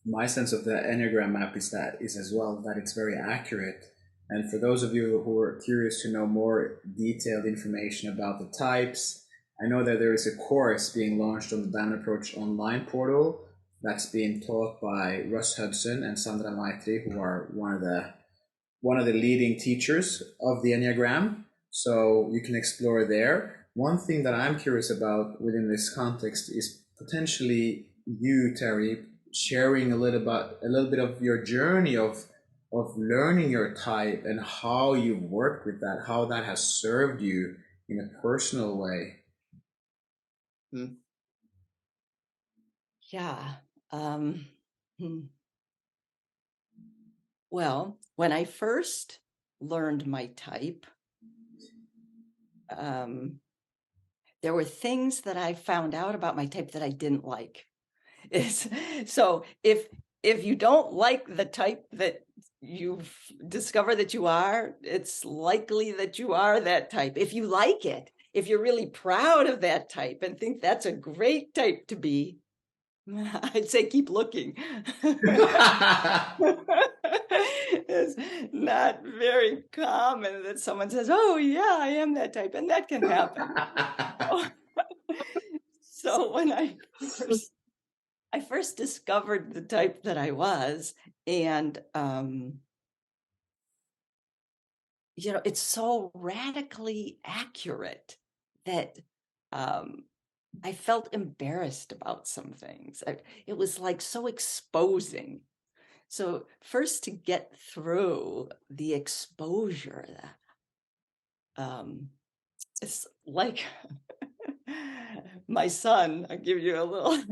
My sense of the enneagram map is as well that it's very accurate. And for those of you who are curious to know more detailed information about the types, I know that there is a course being launched on the Diamond Approach online portal that's being taught by Russ Hudson and Sandra Maitri, who are one of the leading teachers of the Enneagram. So you can explore there. One thing that I'm curious about within this context is potentially you, Terry, sharing a little bit of your journey of learning your type and how you've worked with that, how that has served you in a personal way. Yeah. Well, when I first learned my type, there were things that I found out about my type that I didn't like. So if you don't like the type that you've discovered that you are, it's likely that you are that type. If you like it, if you're really proud of that type and think that's a great type to be, I'd say keep looking. It's not very common that someone says, oh yeah, I am that type, and that can happen. So when I first discovered the type that I was, and it's so radically accurate that I felt embarrassed about some things. It was like so exposing. So first, to get through the exposure, it's like my son. I'll give you a little.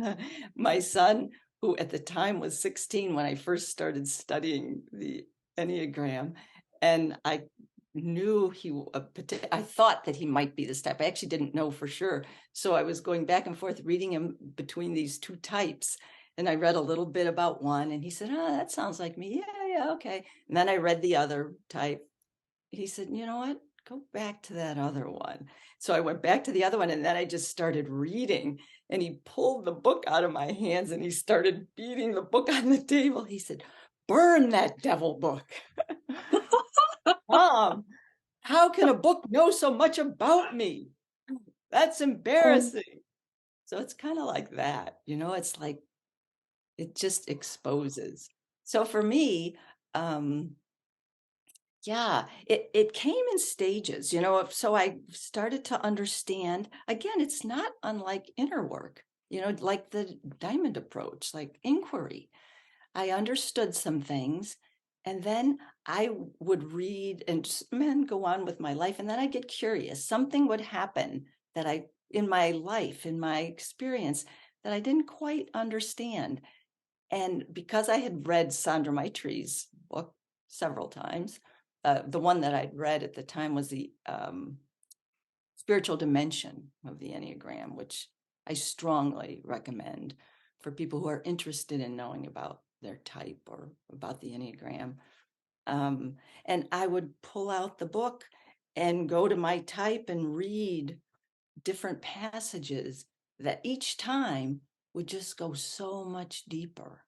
My son, who at the time was 16 when I first started studying the Enneagram, and I knew I thought that he might be this type. I actually didn't know for sure. So I was going back and forth reading him between these two types. And I read a little bit about one, and he said, oh, that sounds like me. Yeah, okay. And then I read the other type. He said, you know what? Go back to that other one. So I went back to the other one, and then I just started reading. And he pulled the book out of my hands, and he started beating the book on the table. He said, burn that devil book. Mom, how can a book know so much about me? That's embarrassing. So it's kind of like that, it's like it just exposes. So for me, it came in stages, so I started to understand. Again, it's not unlike inner work, like the diamond approach, like inquiry. I understood some things, and then I would read and just go on with my life. And then I get curious. Something would happen in my life, in my experience, that I didn't quite understand. And because I had read Sandra Maitri's book several times, the one that I'd read at the time was the spiritual dimension of the Enneagram, which I strongly recommend for people who are interested in knowing about their type or about the Enneagram. And I would pull out the book and go to my type and read different passages that each time would just go so much deeper.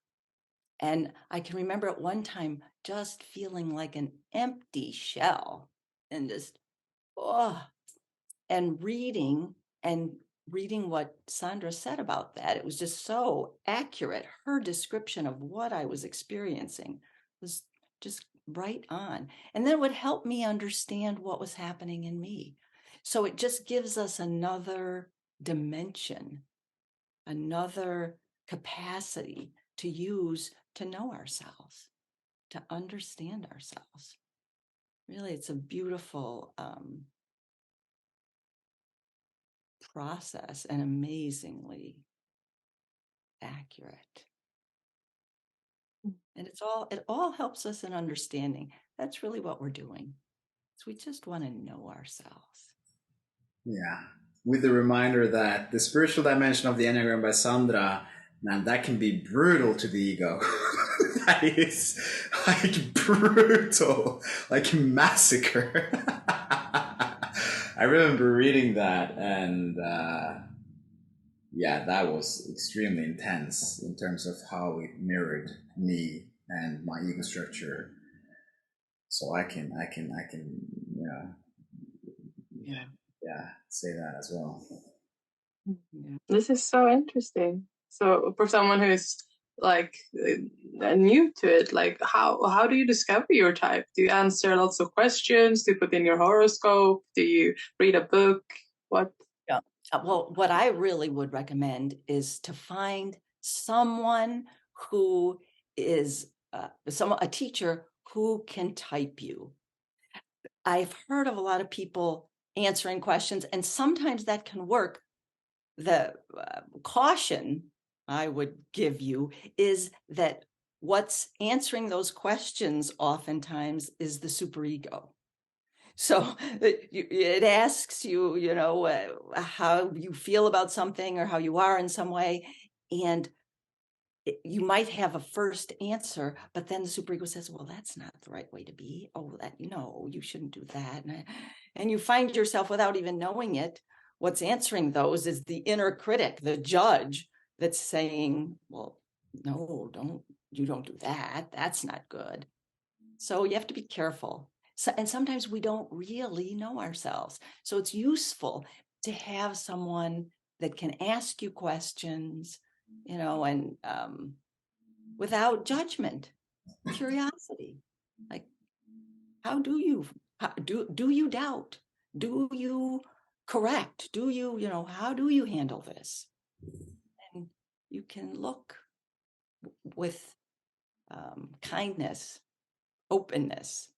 And I can remember at one time just feeling like an empty shell and just, and reading what Sandra said about that. It was just so accurate. Her description of what I was experiencing was just right on. And then it would help me understand what was happening in me. So it just gives us another dimension, another capacity to use to know ourselves, to understand ourselves. Really, it's a beautiful process and amazingly accurate. And it all helps us in understanding. That's really what we're doing. So we just want to know ourselves. Yeah. With the reminder that the spiritual dimension of the Enneagram by Sandra Man, that can be brutal to the ego. That is like brutal, like a massacre. I remember reading that, and yeah, that was extremely intense in terms of how it mirrored me and my ego structure. So I can, say that as well. Yeah. This is so interesting. So for someone who's like new to it, like how do you discover your type? Do you answer lots of questions? Do you put in your horoscope? Do you read a book? What? Yeah. Well, what I really would recommend is to find someone who is a teacher who can type you. I've heard of a lot of people answering questions, and sometimes that can work. The caution I would give you is that what's answering those questions oftentimes is the superego. So it asks you, how you feel about something or how you are in some way. And you might have a first answer, but then the superego says, well, that's not the right way to be. Oh, you shouldn't do that. And you find yourself, without even knowing it, what's answering those is the inner critic, the judge, that's saying, well, no, you don't do that. That's not good. So you have to be careful. And sometimes we don't really know ourselves. So it's useful to have someone that can ask you questions, and without judgment, curiosity. Like, how do you doubt? Do you correct? Do you, how do you handle this? And you can look with kindness, openness,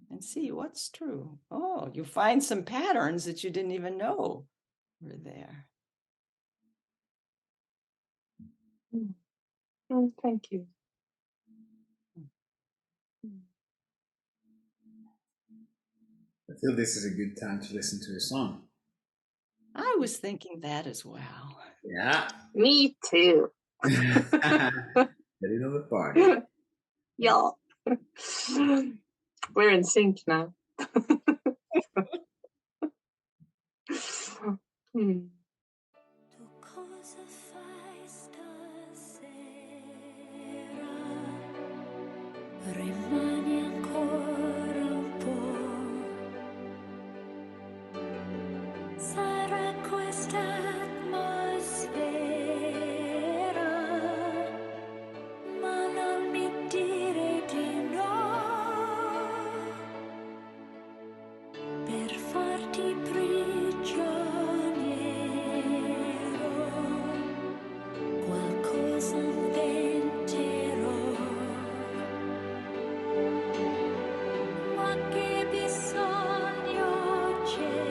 and see what's true. Oh, you find some patterns that you didn't even know were there. Thank you. I feel this is a good time to listen to a song. I was thinking that as well. Yeah. Me too. Ready to the party. Yeah. We're in sync now. Tu cosa fai stasera? Rimani ancora un po'. Sarà questa atmosfera, ma non mi dire di no, per farti prigioniero. Qualcosa inventerò, ma che bisogno c'era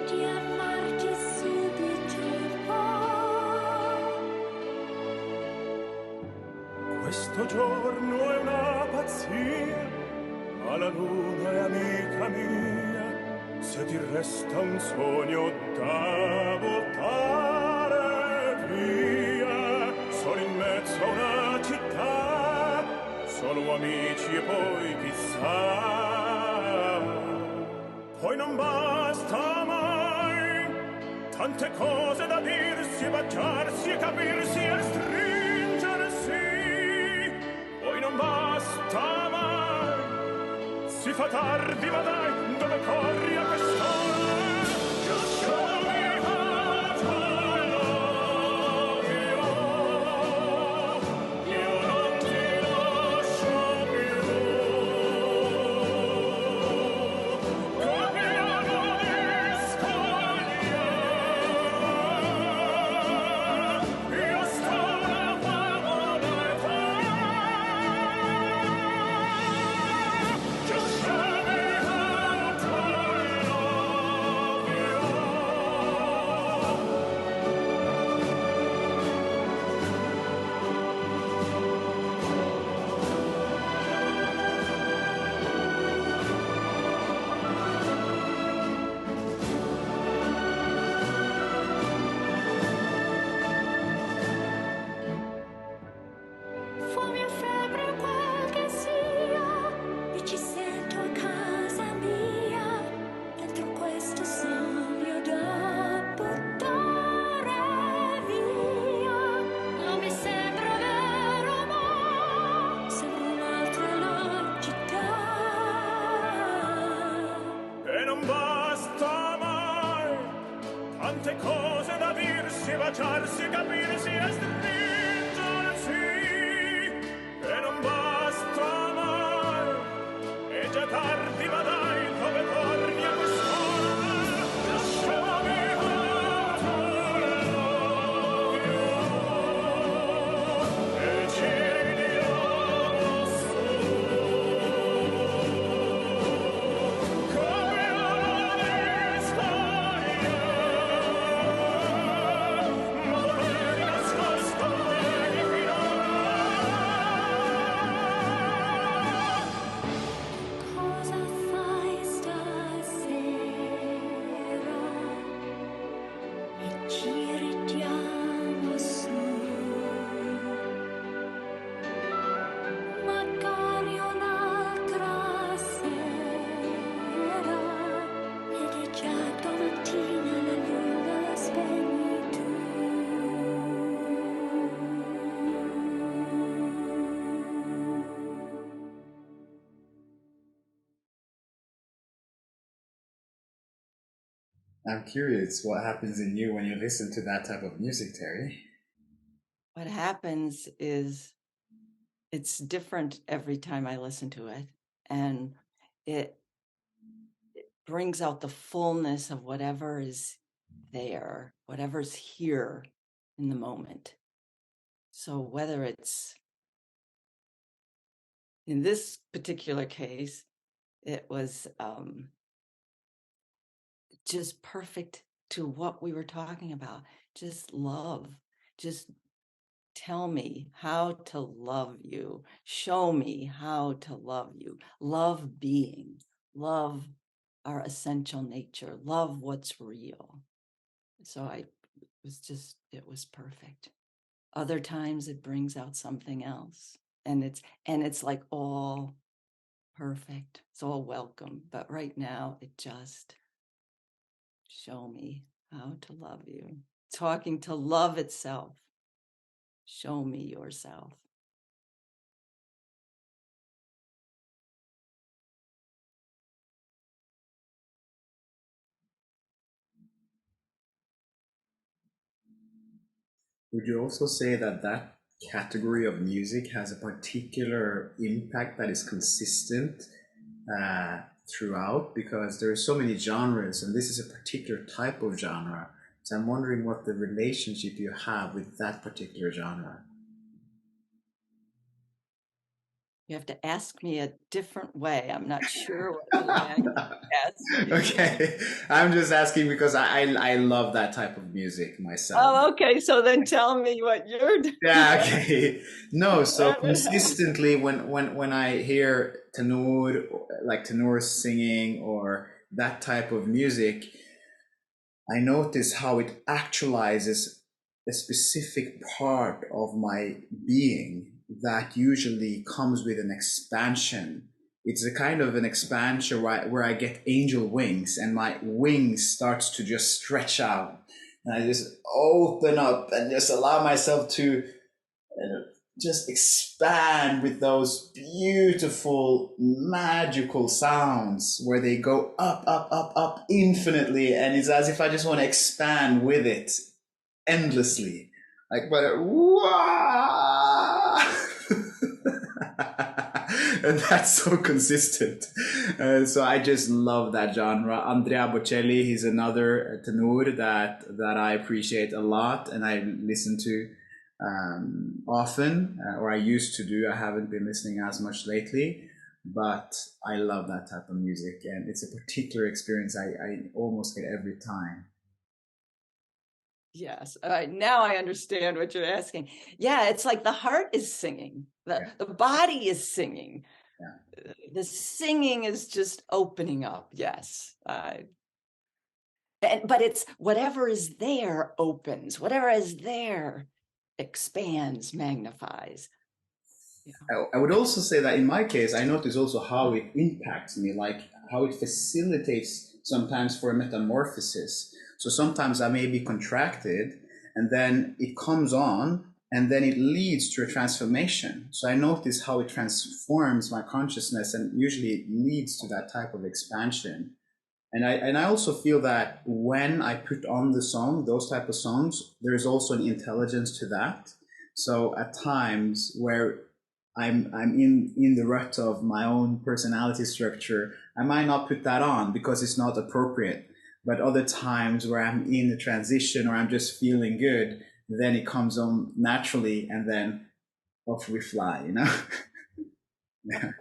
di amarti subito un po'. Questo giorno è una pazzia, ma la luna è amica mia. Se ti resta un sogno da buttare via, sono in mezzo a una città, solo amici e poi chissà. Poi non basta mai, tante cose da dirsi, baciarsi e capirsi e stringersi. Poi non basta mai, si fa tardi, ma dai, dove corri a quest'ora? Just show me how to love you. Io non ti lascio più. Capiamo di scogliere. Io sto da uomo per te. Just show me how to love you. I'm curious what happens in you when you listen to that type of music, Terry. What happens is it's different every time I listen to it, and it brings out the fullness of whatever is there, whatever's here in the moment. So whether it's, in this particular case, it was just perfect to what we were talking about. Just love. Just tell me how to love you. Show me how to love you. Love being. Love our essential nature. Love what's real. So it was perfect. Other times it brings out something else. And it's like all perfect. It's all welcome. But right now it just show me how to love you. Talking to love itself. Show me yourself. Would you also say that that category of music has a particular impact that is consistent throughout? Because there are so many genres, and this is a particular type of genre. So I'm wondering what the relationship you have with that particular genre. You have to ask me a different way. I'm not sure what language ask me. Okay, I'm just asking because I love that type of music myself. Oh, okay. So then tell me what you're doing. Yeah, okay. No, so consistently when I hear tenor, like tenor singing or that type of music, I notice how it actualizes a specific part of my being that usually comes with an expansion. It's a kind of an expansion where I get angel wings and my wings starts to just stretch out. And I just open up and just allow myself to just expand with those beautiful, magical sounds where they go up, up, up, up infinitely. And it's as if I just want to expand with it endlessly. Like, but, wow! And that's so consistent. So I just love that genre. Andrea Bocelli, he's another tenor that I appreciate a lot and I listen to often, or I used to do. I haven't been listening as much lately, but I love that type of music, and it's a particular experience I almost get every time. Yes. All right. Now I understand what you're asking. Yeah, it's like the heart is singing. The body is singing. Yeah. The singing is just opening up. Yes. But it's whatever is there opens. Whatever is there expands, magnifies. Yeah. I would also say that in my case, I notice also how it impacts me, like how it facilitates sometimes for a metamorphosis. So sometimes I may be contracted and then it comes on and then it leads to a transformation. So I notice how it transforms my consciousness and usually it leads to that type of expansion. And I also feel that when I put on the song, those type of songs, there's also an intelligence to that. So at times where I'm in the rut of my own personality structure, I might not put that on because it's not appropriate. But other times where I'm in the transition or I'm just feeling good, then it comes on naturally and then off we fly, you know? Yeah.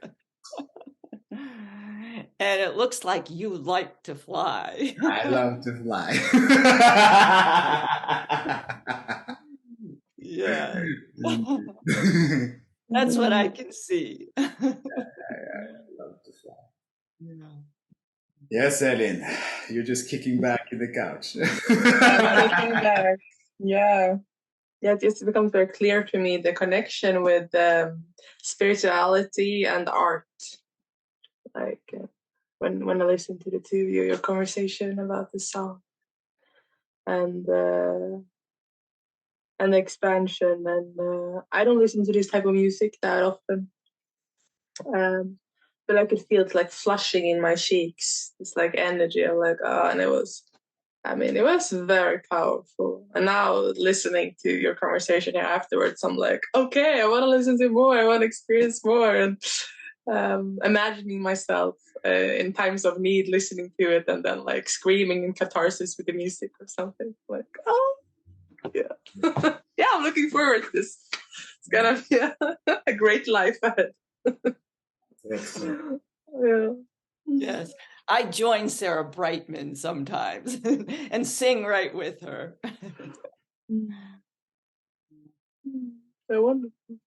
And it looks like you like to fly. I love to fly. Yeah. That's what I can see. I love to fly. Yeah. Yes, Elin, you're just kicking back in the couch. I'm kicking back. Yeah. Yeah, it just becomes very clear to me the connection with spirituality and art. Like when I listen to the two of you, your conversation about the song and the expansion. And I don't listen to this type of music that often, but I could feel it like flushing in my cheeks. It's like energy. I'm like, oh, and it was I mean, it was very powerful. And now listening to your conversation here afterwards, I'm like, okay, I want to listen to more. I want to experience more. And imagining myself in times of need, listening to it, and then like screaming in catharsis with the music or something. Like, oh, yeah. Yeah, I'm looking forward to this. It's gonna be a great life ahead. Excellent. Yeah. Yes. I join Sarah Brightman sometimes and sing right with her. So wonderful.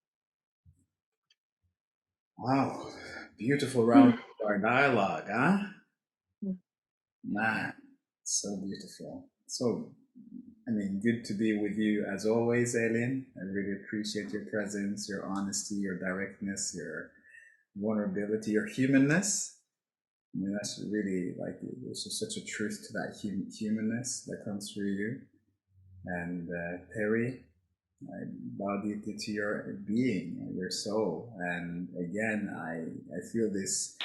Wow, beautiful round of our dialogue, huh? Man, so beautiful. So, I mean, good to be with you as always, Alien. I really appreciate your presence, your honesty, your directness, your vulnerability, your humanness. I mean, that's really like there's just such a truth to that humanness that comes through you. And Perry, I bow deeply to your being, your soul. And again, I feel this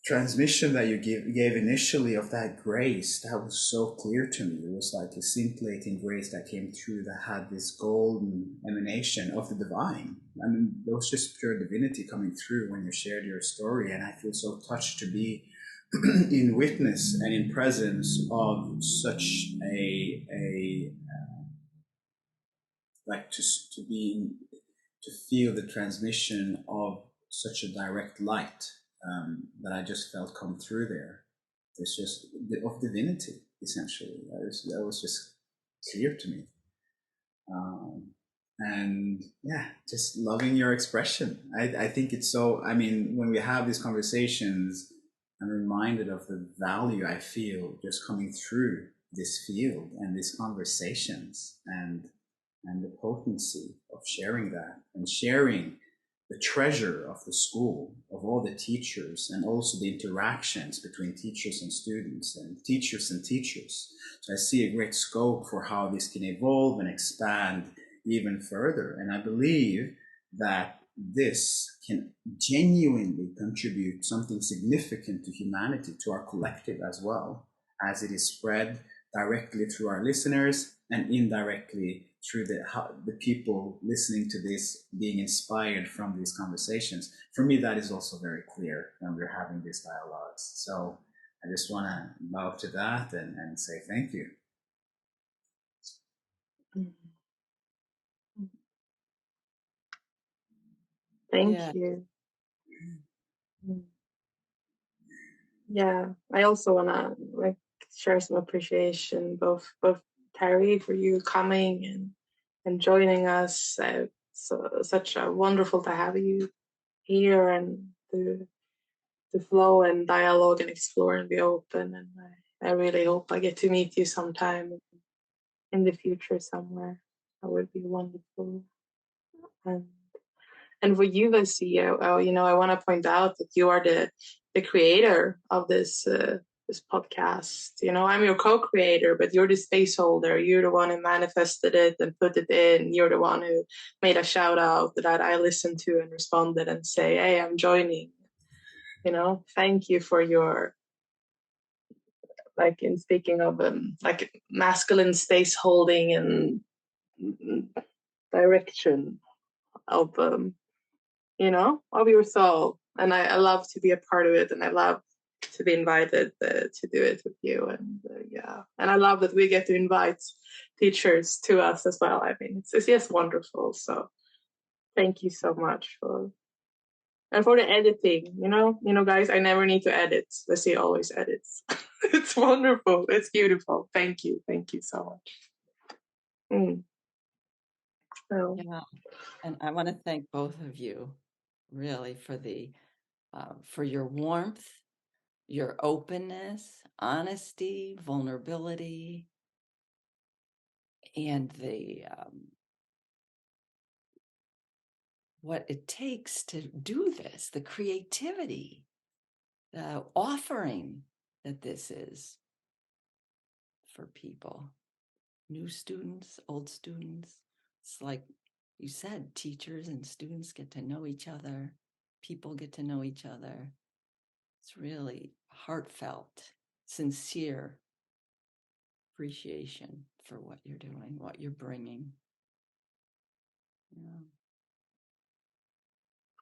transmission that you gave initially of that grace that was so clear to me. It was like a scintillating grace that came through that had this golden emanation of the divine. I mean, it was just pure divinity coming through when you shared your story, and I feel so touched to be in witness and in presence of such a like to be to feel the transmission of such a direct light that I just felt come through there. It's just of divinity, essentially. That was just clear to me. And yeah, just loving your expression. I think it's so, I mean, when we have these conversations, I'm reminded of the value I feel just coming through this field and these conversations and the potency of sharing that and sharing the treasure of the school, of all the teachers, and also the interactions between teachers and students and teachers and teachers. So I see a great scope for how this can evolve and expand even further. And I believe that this can genuinely contribute something significant to humanity, to our collective as well, as it is spread directly through our listeners and indirectly through the people listening to this being inspired from these conversations. For me, that is also very clear when we're having these dialogues. So I just want to bow to that and say thank you. Thank Yeah. you. Yeah, I also wanna like share some appreciation, both Terry for you coming and joining us. So such a wonderful to have you here and to flow and dialogue and explore and be open. And I really hope I get to meet you sometime in the future somewhere. That would be wonderful. And for you, Vasi, I want to point out that you are the creator of this podcast. I'm your co-creator, but you're the space holder. You're the one who manifested it and put it in. You're the one who made a shout out that I listened to and responded and say, "Hey, I'm joining." Thank you for your, like, in speaking of like masculine space holding and direction of of your soul. And I love to be a part of it, and I love to be invited to do it with you. And yeah, and I love that we get to invite teachers to us as well. I mean, it's just wonderful. So thank you so much and for the editing. Guys, I never need to edit. Leslie always edits. It's wonderful. It's beautiful. Thank you so much. So. Yeah. And I want to thank both of you really for your warmth, your openness, honesty, vulnerability, and what it takes to do this, the creativity, the offering that this is for people, new students, old students. It's like you said, teachers and students get to know each other, people get to know each other. It's really heartfelt, sincere appreciation for what you're doing, what you're bringing. Yeah.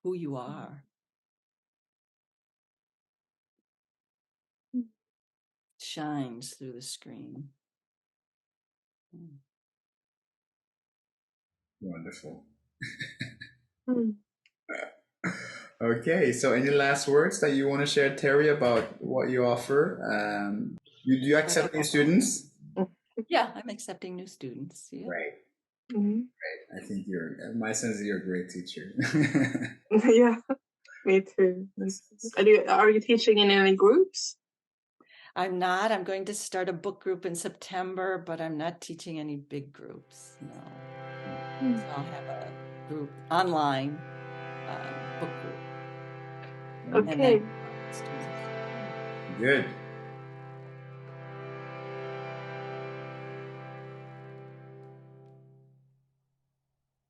Who you are. Shines through the screen. Wonderful. Mm. Okay, so any last words that you want to share, Terry, about what you offer? Do you accept new students? Yeah, I'm accepting new students. Yeah. Right. Mhm. I think my sense is you're a great teacher. Yeah, me too. Are you teaching in any groups? I'm not. I'm going to start a book group in September, but I'm not teaching any big groups. No. So I'll have a group online book group. And Okay. then students. Good.